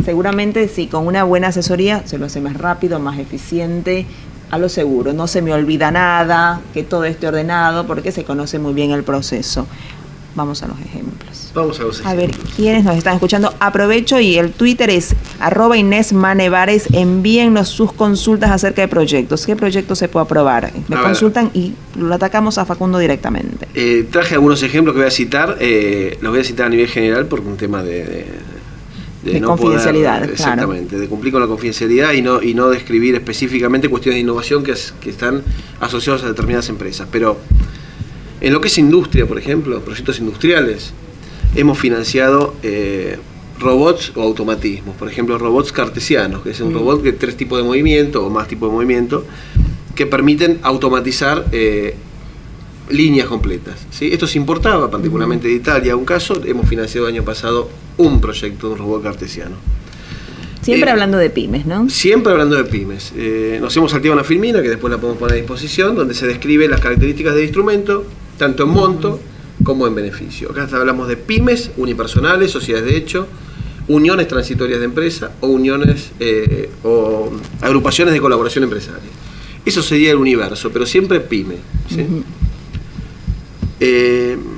seguramente sí, con una buena asesoría se lo hace más rápido, más eficiente, a lo seguro, no se me olvida nada, que todo esté ordenado, porque se conoce muy bien el proceso. Vamos a los ejemplos. Vamos a los ejemplos. A ver, ¿quiénes nos están escuchando? Aprovecho y el Twitter es @InésManevares. Envíennos sus consultas acerca de proyectos. ¿Qué proyecto se puede aprobar? Me consultan y lo atacamos a Facundo directamente. Traje algunos ejemplos que voy a citar. Los voy a citar a nivel general por un tema de no confidencialidad, poder, exactamente, claro, de cumplir con la confidencialidad y no describir específicamente cuestiones de innovación que están asociadas a determinadas empresas. Pero en lo que es industria, por ejemplo, proyectos industriales, hemos financiado robots o automatismos. Por ejemplo, robots cartesianos, que es un robot que 3 tipos de movimiento o más tipos de movimiento que permiten automatizar líneas completas, ¿sí? Esto se importaba particularmente de Italia. Un caso, hemos financiado el año pasado un proyecto de un robot cartesiano. Siempre hablando de pymes, ¿no? Siempre hablando de pymes. Nos hemos activado una filmina que después la podemos poner a disposición, donde se describen las características del instrumento, tanto en monto como en beneficio. Acá hablamos de pymes, unipersonales, sociedades de hecho, uniones transitorias de empresa o uniones o agrupaciones de colaboración empresaria. Eso sería el universo, pero siempre pyme, ¿sí?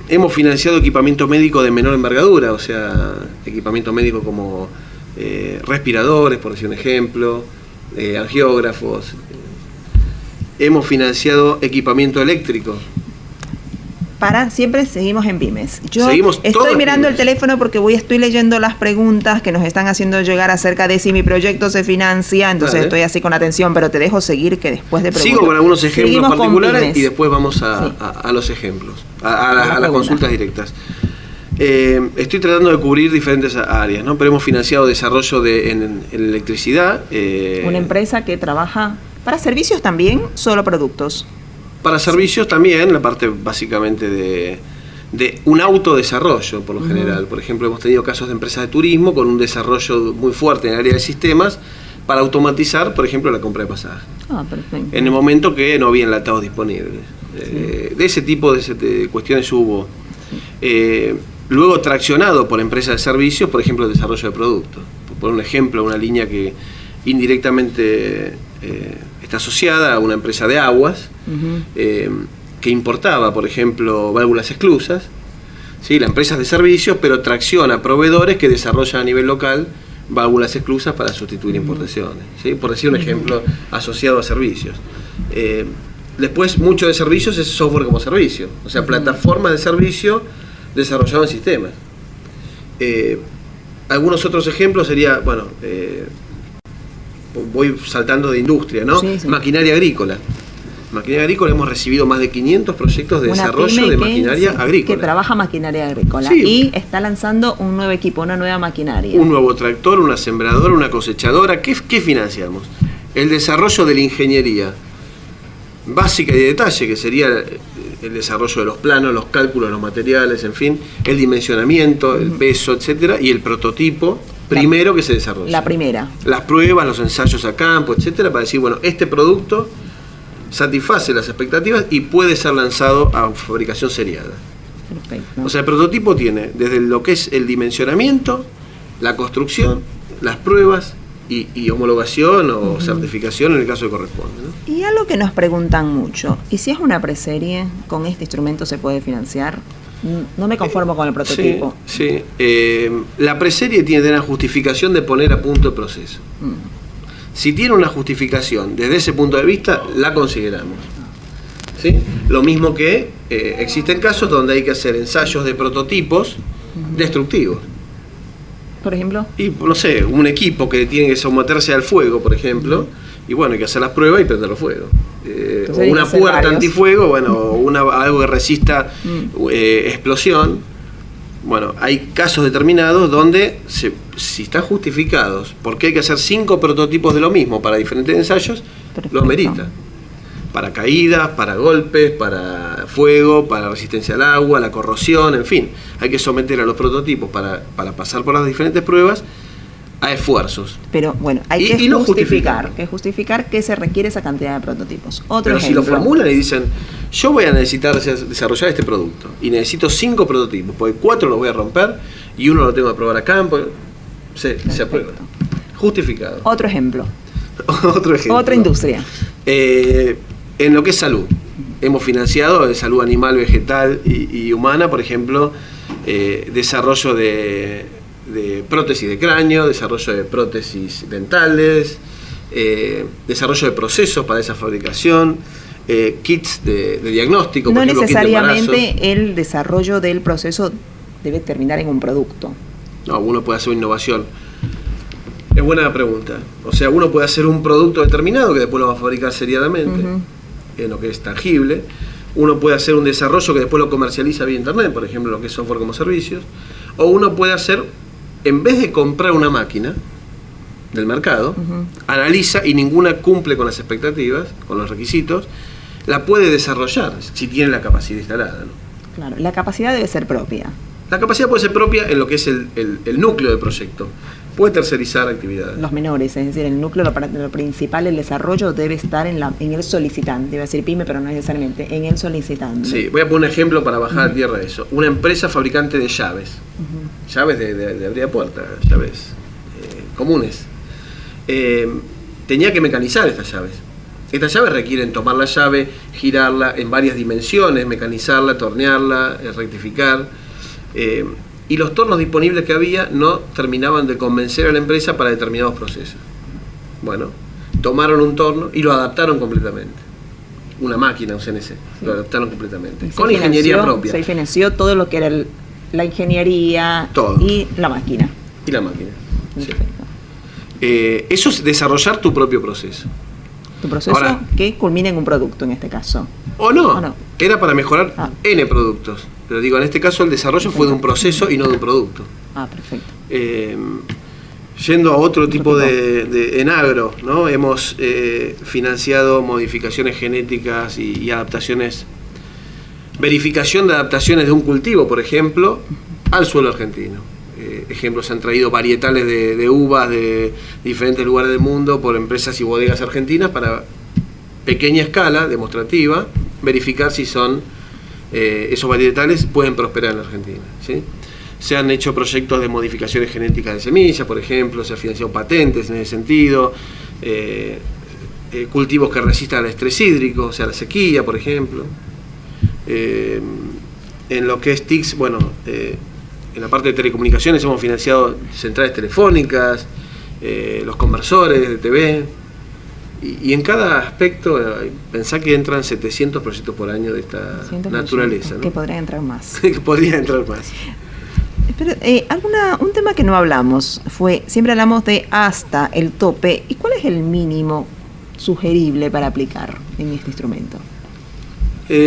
Hemos financiado equipamiento médico de menor envergadura, o sea, equipamiento médico como respiradores, por decir un ejemplo, angiógrafos. Hemos financiado equipamiento eléctrico. siempre seguimos en pymes. Yo Seguimos estoy mirando pymes. el teléfono porque estoy leyendo las preguntas que nos están haciendo llegar acerca de si mi proyecto se financia, entonces Dale. estoy así con atención, pero te dejo seguir que después de preguntas. Sigo con algunos ejemplos Seguimos con particulares pymes. y después vamos Sí. a los ejemplos, a las las preguntas. consultas directas. Estoy tratando de cubrir diferentes áreas, ¿no? Pero hemos financiado desarrollo en electricidad. Una empresa que trabaja para servicios también, solo productos. Para servicios también, la parte básicamente de un autodesarrollo, por lo general. Por ejemplo, hemos tenido casos de empresas de turismo con un desarrollo muy fuerte en el área de sistemas para automatizar, por ejemplo, la compra de pasajes. Perfecto. En el momento que no había enlatados disponibles. De ese tipo de cuestiones hubo. Luego traccionado por empresas de servicios, por ejemplo, el desarrollo de productos. Por un ejemplo, una línea que indirectamente está asociada a una empresa de aguas, que importaba, por ejemplo, válvulas esclusas. ¿Sí? La empresa es de servicios, pero tracciona proveedores que desarrollan a nivel local válvulas esclusas para sustituir importaciones. ¿Sí? Por decir un ejemplo asociado a servicios. Después, mucho de servicios es software como servicio, o sea, plataformas de servicio desarrolladas en sistemas. Algunos otros ejemplos sería, voy saltando de industria, ¿no? Sí, sí. Maquinaria agrícola. Maquinaria agrícola, hemos recibido más de 500 proyectos de Una desarrollo pyme de maquinaria agrícola. que trabaja maquinaria agrícola Sí. y está lanzando un nuevo equipo, una nueva maquinaria. Un nuevo tractor, una sembradora, una cosechadora. ¿Qué financiamos? El desarrollo de la ingeniería básica y de detalle, que sería el desarrollo de los planos, los cálculos, los materiales, en fin, el dimensionamiento, el peso, etcétera, y el prototipo primero que se desarrolla. La primera. Las pruebas, los ensayos a campo, etcétera, para decir, bueno, este producto satisface las expectativas y puede ser lanzado a fabricación seriada. Perfecto. O sea, el prototipo tiene desde lo que es el dimensionamiento, la construcción, las pruebas y homologación o certificación en el caso que corresponde, ¿no? Y algo que nos preguntan mucho, ¿y si es una preserie, con este instrumento se puede financiar? No me conformo con el prototipo. Sí. La preserie tiene que tener una justificación de poner a punto el proceso. Si tiene una justificación desde ese punto de vista, la consideramos. ¿Sí? Lo mismo que existen casos donde hay que hacer ensayos de prototipos destructivos. Por ejemplo. Y, no sé, un equipo que tiene que someterse al fuego, por ejemplo, y bueno, hay que hacer las pruebas y prenderlo fuego. O hay que una hacer puerta varios. antifuego, o algo que resista explosión. Bueno, hay casos determinados donde, si están justificados, porque hay que hacer 5 prototipos de lo mismo para diferentes ensayos, Perfecto. lo amerita. Para caídas, para golpes, para fuego, para resistencia al agua, la corrosión, en fin. Hay que someter a los prototipos para pasar por las diferentes pruebas a esfuerzos. Pero bueno, hay Y que lo justificar que se requiere esa cantidad de prototipos. Otro Pero ejemplo. si lo formulan y dicen, yo voy a necesitar desarrollar este producto y necesito 5 prototipos, porque 4 los voy a romper y uno lo tengo que probar a campo, se aprueba. Justificado. Otro ejemplo. Otro ejemplo. Otra industria. En lo que es salud, hemos financiado de salud animal, vegetal y humana, por ejemplo, desarrollo de prótesis de cráneo, desarrollo de prótesis dentales, desarrollo de procesos para esa fabricación, kits de diagnóstico. No por ejemplo, kit de necesariamente embarazo. el desarrollo del proceso debe terminar en un producto. No, uno puede hacer una innovación. Es buena pregunta. O sea, uno puede hacer un producto determinado que después lo va a fabricar seriadamente, en lo que es tangible. Uno puede hacer un desarrollo que después lo comercializa vía internet, por ejemplo, lo que es software como servicios. O uno puede hacer, en vez de comprar una máquina del mercado, analiza y ninguna cumple con las expectativas, con los requisitos, la puede desarrollar si tiene la capacidad instalada, ¿no? Claro, la capacidad debe ser propia. La capacidad puede ser propia en lo que es el núcleo del proyecto. Puede tercerizar actividades. Los menores, es decir, el núcleo, lo principal, el desarrollo debe estar en el solicitante. Iba a decir pyme, pero no necesariamente, en el solicitante. Sí, voy a poner un ejemplo para bajar a tierra eso. Una empresa fabricante de llaves. Llaves de abrir puerta, llaves comunes. Tenía que mecanizar estas llaves. Estas llaves requieren tomar la llave, girarla en varias dimensiones, mecanizarla, tornearla, rectificar. Y los tornos disponibles que había no terminaban de convencer a la empresa para determinados procesos. Bueno, tomaron un torno y lo adaptaron completamente. una máquina, un CNC, Sí. lo adaptaron completamente, Y con ingeniería propia. Se financió todo lo que era la ingeniería Todo. y la máquina. Y la máquina. Sí. Perfecto. Eso es desarrollar tu propio proceso. Tu proceso Ahora- que culmina en un producto en este caso. ¿O no? ¿O no? Era para mejorar Ah. N productos. Pero digo, en este caso el desarrollo fue de un proceso y no de un producto. Ah, perfecto. Yendo a otro tipo en agro, ¿no? Hemos financiado modificaciones genéticas y adaptaciones, verificación de adaptaciones de un cultivo, por ejemplo, al suelo argentino. Ejemplos, se han traído varietales de uvas de diferentes lugares del mundo por empresas y bodegas argentinas para pequeña escala, demostrativa, verificar si son esos varietales pueden prosperar en la Argentina, ¿sí? Se han hecho proyectos de modificaciones genéticas de semillas, por ejemplo, se han financiado patentes en ese sentido, cultivos que resistan al estrés hídrico, o sea, la sequía, por ejemplo. En lo que es TICS, bueno, en la parte de telecomunicaciones hemos financiado centrales telefónicas, los conversores de TV, y en cada aspecto, pensá que entran 700 proyectos por año de esta 100%, naturaleza, ¿no? Que podrían entrar más. Que podría entrar más. Pero, un tema que no hablamos fue, siempre hablamos de hasta el tope. ¿Y cuál es el mínimo sugerible para aplicar en este instrumento?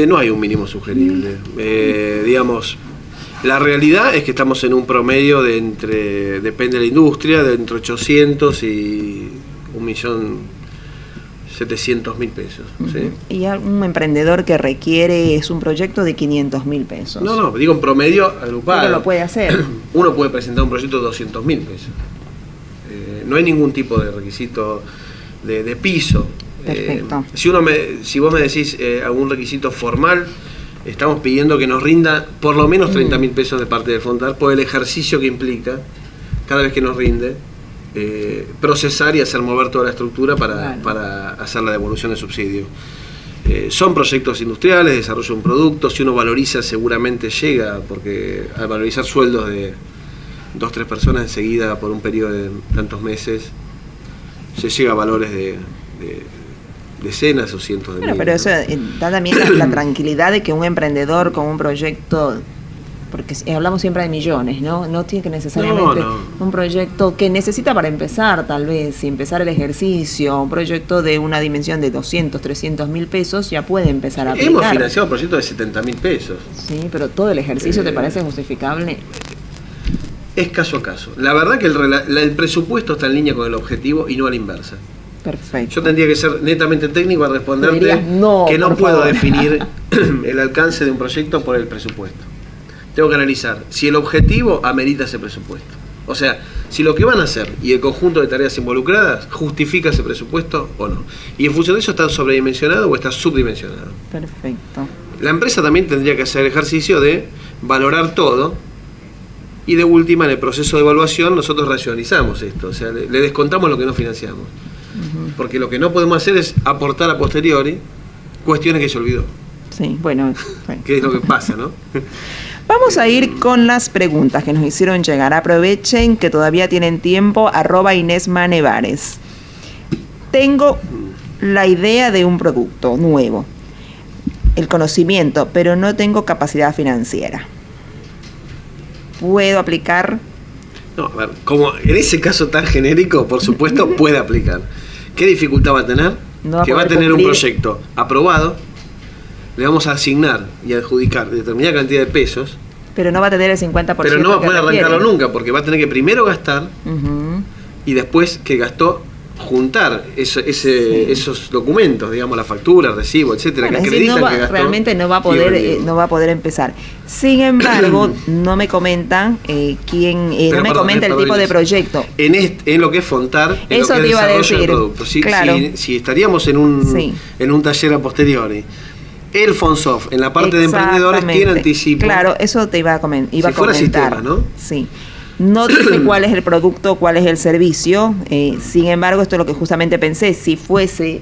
No hay un mínimo sugerible. Digamos, la realidad es que estamos en un promedio de depende de la industria, de entre 800 y 1.700.000 pesos. ¿Sí? Y un emprendedor que requiere es un proyecto de 500.000 pesos. No, digo en promedio agrupado. Pero lo puede hacer. Uno puede presentar un proyecto de 200.000 pesos. No hay ningún tipo de requisito de piso. Perfecto. Si vos me decís algún requisito formal, estamos pidiendo que nos rinda por lo menos 30.000 pesos de parte del Fondar por el ejercicio que implica, cada vez que nos rinde, procesar y hacer mover toda la estructura para hacer la devolución de subsidio. Son proyectos industriales, desarrollo de un producto, si uno valoriza seguramente llega, porque al valorizar sueldos de 2-3 personas enseguida por un periodo de tantos meses, se llega a valores de decenas o cientos de miles. Pero eso da también la tranquilidad de que un emprendedor con un proyecto, porque hablamos siempre de millones, ¿no? No tiene que necesariamente un proyecto que necesita para empezar, tal vez, y empezar el ejercicio, un proyecto de una dimensión de 200, 300.000 pesos, ya puede empezar a aplicar. Hemos financiado proyectos de 70.000 pesos. Sí, pero todo el ejercicio ¿te parece justificable? Es caso a caso. La verdad que el presupuesto está en línea con el objetivo y no a la inversa. Perfecto. Yo tendría que ser netamente técnico a responderte Dirías, no, que no por puedo favor. definir el alcance de un proyecto por el presupuesto. Tengo que analizar si el objetivo amerita ese presupuesto. O sea, si lo que van a hacer y el conjunto de tareas involucradas justifica ese presupuesto o no. Y en función de eso está sobredimensionado o está subdimensionado. Perfecto. La empresa también tendría que hacer el ejercicio de valorar todo y de última en el proceso de evaluación nosotros racionalizamos esto, o sea, le descontamos lo que no financiamos. Porque lo que no podemos hacer es aportar a posteriori cuestiones que se olvidó. Sí, bueno. Que es lo que pasa, ¿no? Vamos a ir con las preguntas que nos hicieron llegar. Aprovechen que todavía tienen tiempo. @Inés Manevares. Tengo la idea de un producto nuevo, el conocimiento, pero no tengo capacidad financiera. ¿Puedo aplicar? No, a ver, como en ese caso tan genérico, por supuesto, puede aplicar. ¿Qué dificultad va a tener? No va a que va a poder tener un cumplir. proyecto aprobado, le vamos a asignar y adjudicar determinada cantidad de pesos, Pero no va a tener el 50%. pero no va a que poder requiere. arrancarlo nunca, porque va a tener que primero gastar Ujú. y después que gastó juntar esos documentos, digamos, la factura, el recibo, etcétera, Bueno, que es decir, acreditan no va- que gastó. realmente no va a y poder rendió. no va a poder empezar. Sin embargo, no me comentan no me Perdón, comenta el perdón, tipo de Inés. proyecto. En lo que es Fontar, en Eso lo que te es iba a desarrollo del decir. producto. Claro. Si estaríamos Sí. en un taller a posteriori, el Fonsoft en la parte de emprendedores tiene Exactamente. anticipo. Claro, eso te iba a comentar. Si fuera sistema, ¿no? Sí. No dice cuál es el producto, cuál es el servicio. Sin embargo, esto es lo que justamente pensé. Si fuese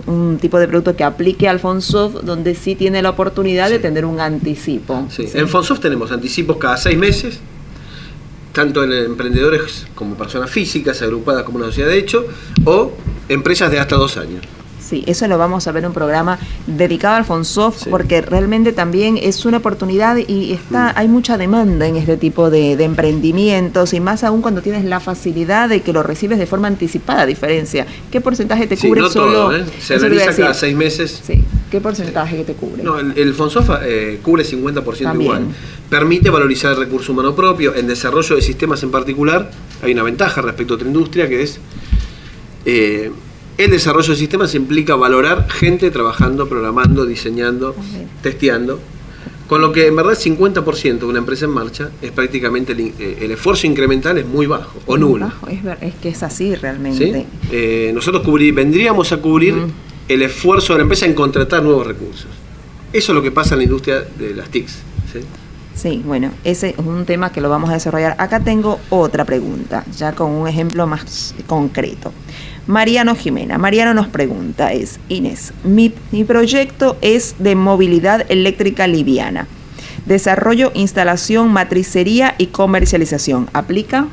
un tipo de producto que aplique al Fonsoft, donde sí tiene la oportunidad de Sí. tener un anticipo. Sí. En Fonsoft tenemos anticipos cada 6 meses, tanto en emprendedores como personas físicas agrupadas como una sociedad de hecho, o empresas de hasta 2 años. Sí, eso lo vamos a ver en un programa dedicado al Fonsoft, Sí. porque realmente también es una oportunidad y hay mucha demanda en este tipo de emprendimientos, y más aún cuando tienes la facilidad de que lo recibes de forma anticipada, a diferencia. ¿Qué porcentaje te Sí, cubre no solo? todo, ¿eh? Se Eso te iba a realiza cada decir. 6 meses. Sí, ¿qué porcentaje que te cubre? No, el Fonsoft cubre 50% También. igual. Permite valorizar el recurso humano propio. En desarrollo de sistemas en particular hay una ventaja respecto a otra industria, que es el desarrollo de sistemas implica valorar gente trabajando, programando, diseñando, testeando. Con lo que en verdad 50% de una empresa en marcha es prácticamente el esfuerzo incremental es muy bajo o Muy nulo. bajo, es que es así realmente. ¿Sí? Nosotros vendríamos a cubrir el esfuerzo de la empresa en contratar nuevos recursos. Eso es lo que pasa en la industria de las TICs. ¿Sí? Sí, bueno, ese es un tema que lo vamos a desarrollar. Acá tengo otra pregunta, ya con un ejemplo más concreto. Mariano Jimena. Mariano nos pregunta, Inés, mi proyecto es de movilidad eléctrica liviana. Desarrollo, instalación, matricería y comercialización. ¿Aplica?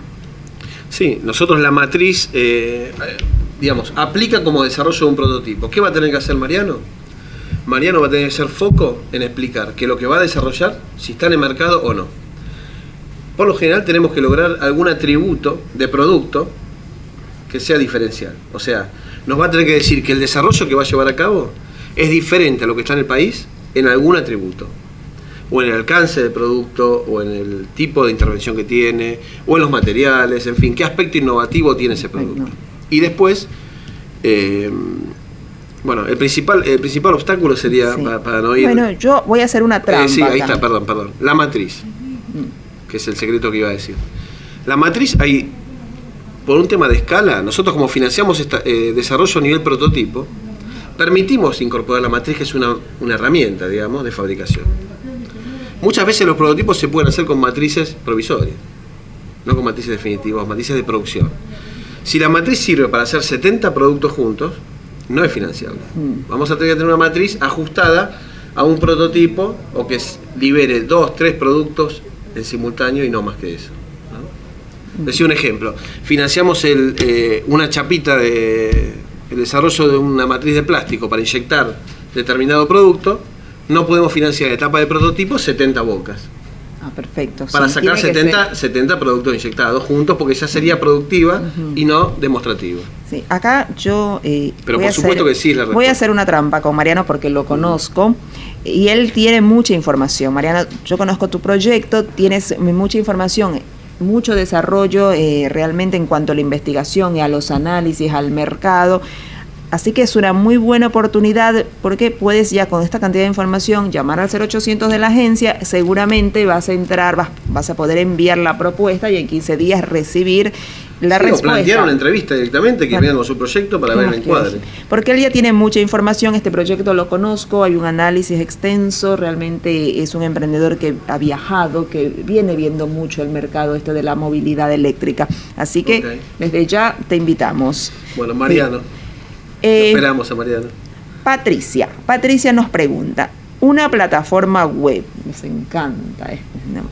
Sí, nosotros la matriz, aplica como desarrollo de un prototipo. ¿Qué va a tener que hacer Mariano? Mariano va a tener que ser foco en explicar que lo que va a desarrollar, si está en el mercado o no. Por lo general tenemos que lograr algún atributo de producto que sea diferencial. O sea, nos va a tener que decir que el desarrollo que va a llevar a cabo es diferente a lo que está en el país en algún atributo. O en el alcance del producto, o en el tipo de intervención que tiene, o en los materiales, en fin, qué aspecto innovativo tiene ese producto. Y después, el principal obstáculo sería, Sí. para no ir... Bueno, yo voy a hacer una trampa. sí, ahí acá. está, perdón. La matriz, que es el secreto que iba a decir. La matriz, por un tema de escala, nosotros como financiamos desarrollo a nivel prototipo, permitimos incorporar la matriz, que es una herramienta, digamos, de fabricación. Muchas veces los prototipos se pueden hacer con matrices provisorias, no con matrices definitivas, matrices de producción. Si la matriz sirve para hacer 70 productos juntos, no es financiable. Vamos a tener que tener una matriz ajustada a un prototipo, o que libere 2, 3 productos en simultáneo y no más que eso. Decía un ejemplo, financiamos una chapita el desarrollo de una matriz de plástico para inyectar determinado producto, no podemos financiar en etapa de prototipo 70 bocas. Ah, perfecto. Para Sí, sacar tiene que 70 productos inyectados juntos, porque ya sería productiva y no demostrativa. Sí, acá yo Pero por supuesto que sí es la respuesta. voy a hacer una trampa con Mariano porque lo conozco y él tiene mucha información. Mariano, yo conozco tu proyecto, tienes mucha información, mucho desarrollo realmente en cuanto a la investigación y a los análisis, al mercado. Así que es una muy buena oportunidad porque puedes ya con esta cantidad de información llamar al 0800 de la agencia, seguramente vas a poder enviar la propuesta y en 15 días recibir la respuesta. O plantear una entrevista directamente, que vengan con su proyecto para ver el encuadre. Porque él ya tiene mucha información, este proyecto lo conozco, hay un análisis extenso, realmente es un emprendedor que ha viajado, que viene viendo mucho el mercado de la movilidad eléctrica. Así que desde ya te invitamos. Bueno, Mariano. Sí. Esperamos a Mariano. Patricia nos pregunta, una plataforma web, nos encanta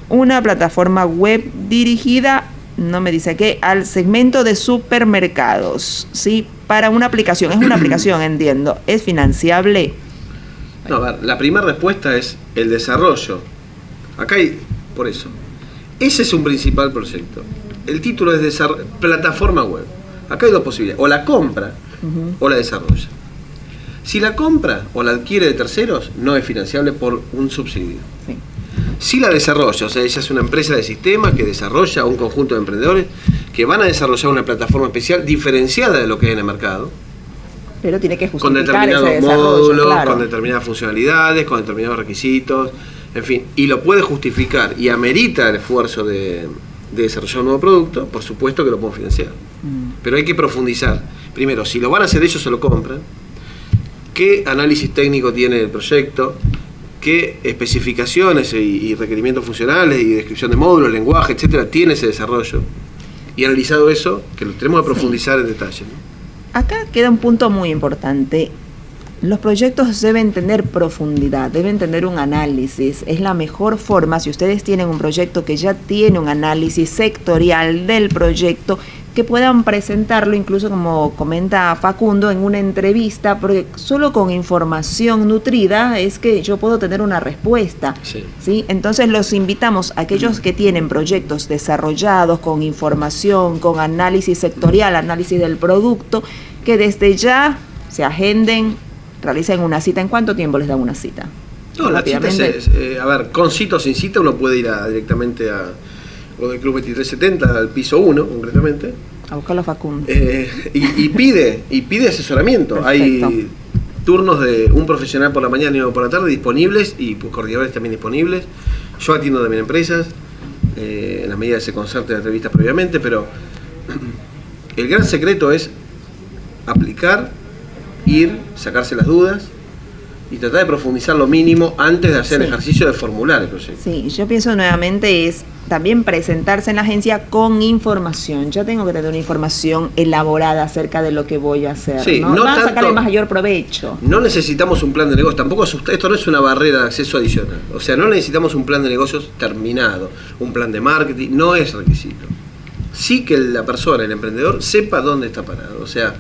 una plataforma web dirigida, no me dice qué, al segmento de supermercados, ¿sí? Para una aplicación, es una aplicación, entiendo, ¿es financiable? No, a ver, la primera respuesta es el desarrollo. Acá hay, por eso, ese es un principal proyecto. El título es plataforma web. Acá hay dos posibilidades, o la compra o la desarrolla. Si la compra o la adquiere de terceros, no es financiable por un subsidio. Sí. Si la desarrolla, o sea, ella es una empresa de sistemas que desarrolla un conjunto de emprendedores que van a desarrollar una plataforma especial diferenciada de lo que hay en el mercado, pero tiene que con justificar determinados ese desarrollo, módulos, claro. con determinadas funcionalidades, con determinados requisitos, en fin, y lo puede justificar y amerita el esfuerzo de desarrollar un nuevo producto, por supuesto que lo podemos financiar. Pero hay que profundizar. Primero, si lo van a hacer ellos, se lo compran. ¿Qué análisis técnico tiene el proyecto? ¿Qué especificaciones y requerimientos funcionales y descripción de módulos, lenguaje, etcétera, tiene ese desarrollo? Y analizado eso, que lo tenemos que profundizar en detalle, ¿no? Acá queda un punto muy importante. Los proyectos deben tener profundidad, deben tener un análisis. Es la mejor forma, si ustedes tienen un proyecto que ya tiene un análisis sectorial del proyecto, que puedan presentarlo, incluso como comenta Facundo, en una entrevista, porque solo con información nutrida es que yo puedo tener una respuesta. Sí. ¿Sí? Entonces los invitamos a aquellos que tienen proyectos desarrollados con información, con análisis sectorial, análisis del producto, que desde ya se agenden, realicen una cita. ¿En cuánto tiempo les dan una cita? No, la cita es, a ver, con cita o sin cita uno puede ir directamente a o del Club 2370, al piso 1 concretamente. A buscarlo a Facundo. Y pide asesoramiento. Perfecto. Hay turnos de un profesional por la mañana y uno por la tarde disponibles y pues, coordinadores también disponibles. Yo atiendo también empresas, en la medida que se concerte la entrevista previamente, pero el gran secreto es aplicar, ir, sacarse las dudas y tratar de profundizar lo mínimo antes de hacer el ejercicio de formular el proyecto. Sí, yo pienso nuevamente es también presentarse en la agencia con información. Yo tengo que tener una información elaborada acerca de lo que voy a hacer. Sí, ¿no? no Van a tanto, sacarle mayor provecho. No necesitamos un plan de negocios, tampoco esto no es una barrera de acceso adicional. O sea, no necesitamos un plan de negocios terminado, un plan de marketing, no es requisito. Sí que la persona, el emprendedor, sepa dónde está parado. O sea,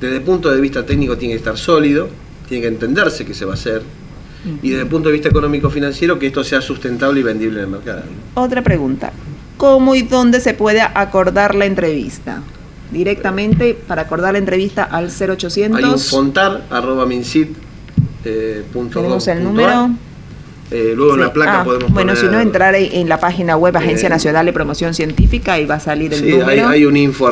desde el punto de vista técnico tiene que estar sólido, tiene que entenderse qué se va a hacer, y desde el punto de vista económico-financiero que esto sea sustentable y vendible en el mercado. Otra pregunta, ¿cómo y dónde se puede acordar la directamente para acordar la entrevista al 0800. Hay un fontar@minsit.gov.ar. Tenemos el número. Luego en la placa podemos poner... Bueno, si no, entrar en la página web Agencia Nacional de Promoción Científica y va a salir el número. Hay un info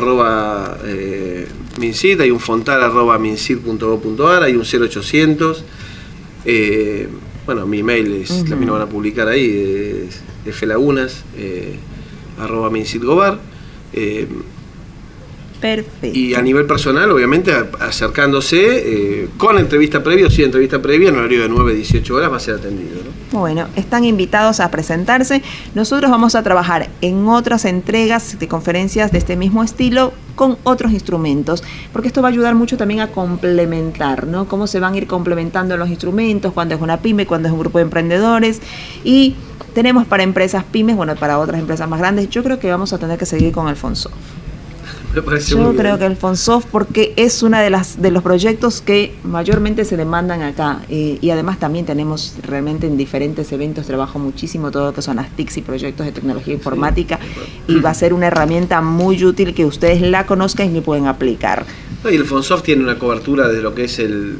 @minsit, hay un fontar@minsit.gov.ar, hay un 0800. Bueno, mi email es, también lo van a publicar ahí, es flagunas @minsit.gov.ar. Perfecto. Y a nivel personal, obviamente, acercándose con entrevista previa o sin entrevista previa, en horario de 9 a 18 horas va a ser atendido, ¿no? Bueno, están invitados a presentarse. Nosotros vamos a trabajar en otras entregas de conferencias de este mismo estilo con otros instrumentos, porque esto va a ayudar mucho también a complementar, ¿no? Cómo se van a ir complementando los instrumentos, cuando es una pyme, cuando es un grupo de emprendedores. Y tenemos para empresas pymes, bueno, para otras empresas más grandes. Yo creo que vamos a tener que seguir con el Fonsoft. Yo creo que el Fonsoft, porque es una de los proyectos que mayormente se demandan acá, y además también tenemos realmente en diferentes eventos, trabajo muchísimo todo lo que son las TICs y proyectos de tecnología informática, y va a ser una herramienta muy útil que ustedes la conozcan y pueden aplicar. Y el Fonsoft tiene una cobertura de lo que es el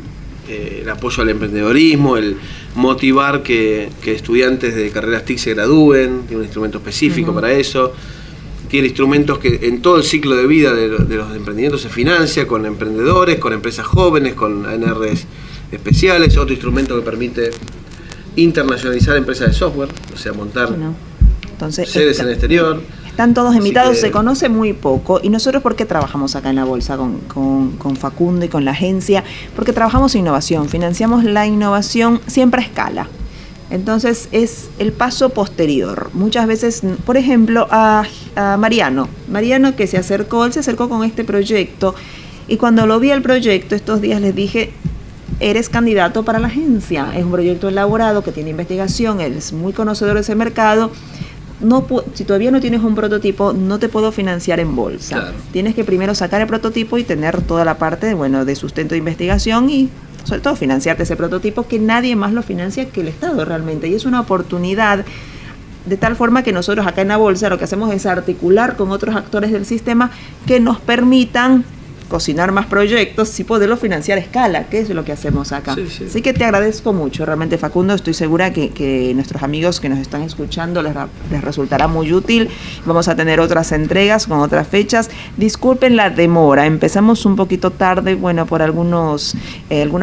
apoyo al emprendedorismo, el motivar que estudiantes de carreras TIC se gradúen, tiene un instrumento específico para eso. Tiene instrumentos que en todo el ciclo de vida de los emprendimientos se financia con emprendedores, con empresas jóvenes, con ANRs especiales, otro instrumento que permite internacionalizar empresas de software, o sea, montar sedes en el exterior. Están todos invitados, se conoce muy poco, y nosotros ¿por qué trabajamos acá en la bolsa con Facundo y con la agencia? Porque trabajamos innovación, financiamos la innovación siempre a escala. Entonces es el paso posterior. Muchas veces, por ejemplo, a Mariano que se acercó, él se acercó con este proyecto, y cuando lo vi el proyecto, estos días les dije, eres candidato para la agencia. Es un proyecto elaborado que tiene investigación, él es muy conocedor de ese mercado. Si todavía no tienes un prototipo, no te puedo financiar en bolsa. Claro. Tienes que primero sacar el prototipo y tener toda la parte, de sustento de investigación y sobre todo financiarte ese prototipo, que nadie más lo financia que el Estado realmente. Y es una oportunidad, de tal forma que nosotros acá en la bolsa lo que hacemos es articular con otros actores del sistema que nos permitan cocinar más proyectos y poderlos financiar a escala, que es lo que hacemos acá. Sí. Así que te agradezco mucho, realmente, Facundo. Estoy segura que nuestros amigos que nos están escuchando les resultará muy útil. Vamos a tener otras entregas con otras fechas. Disculpen la demora, empezamos un poquito tarde, por algunos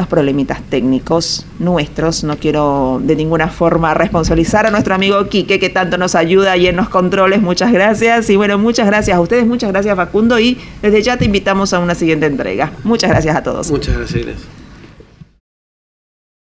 problemitas técnicos nuestros. No quiero de ninguna forma responsabilizar a nuestro amigo Quique, que tanto nos ayuda ahí en los controles. Muchas gracias. Y muchas gracias a ustedes, muchas gracias, Facundo, y desde ya te invitamos a una siguiente entrega. Muchas gracias a todos. Muchas gracias, Inés.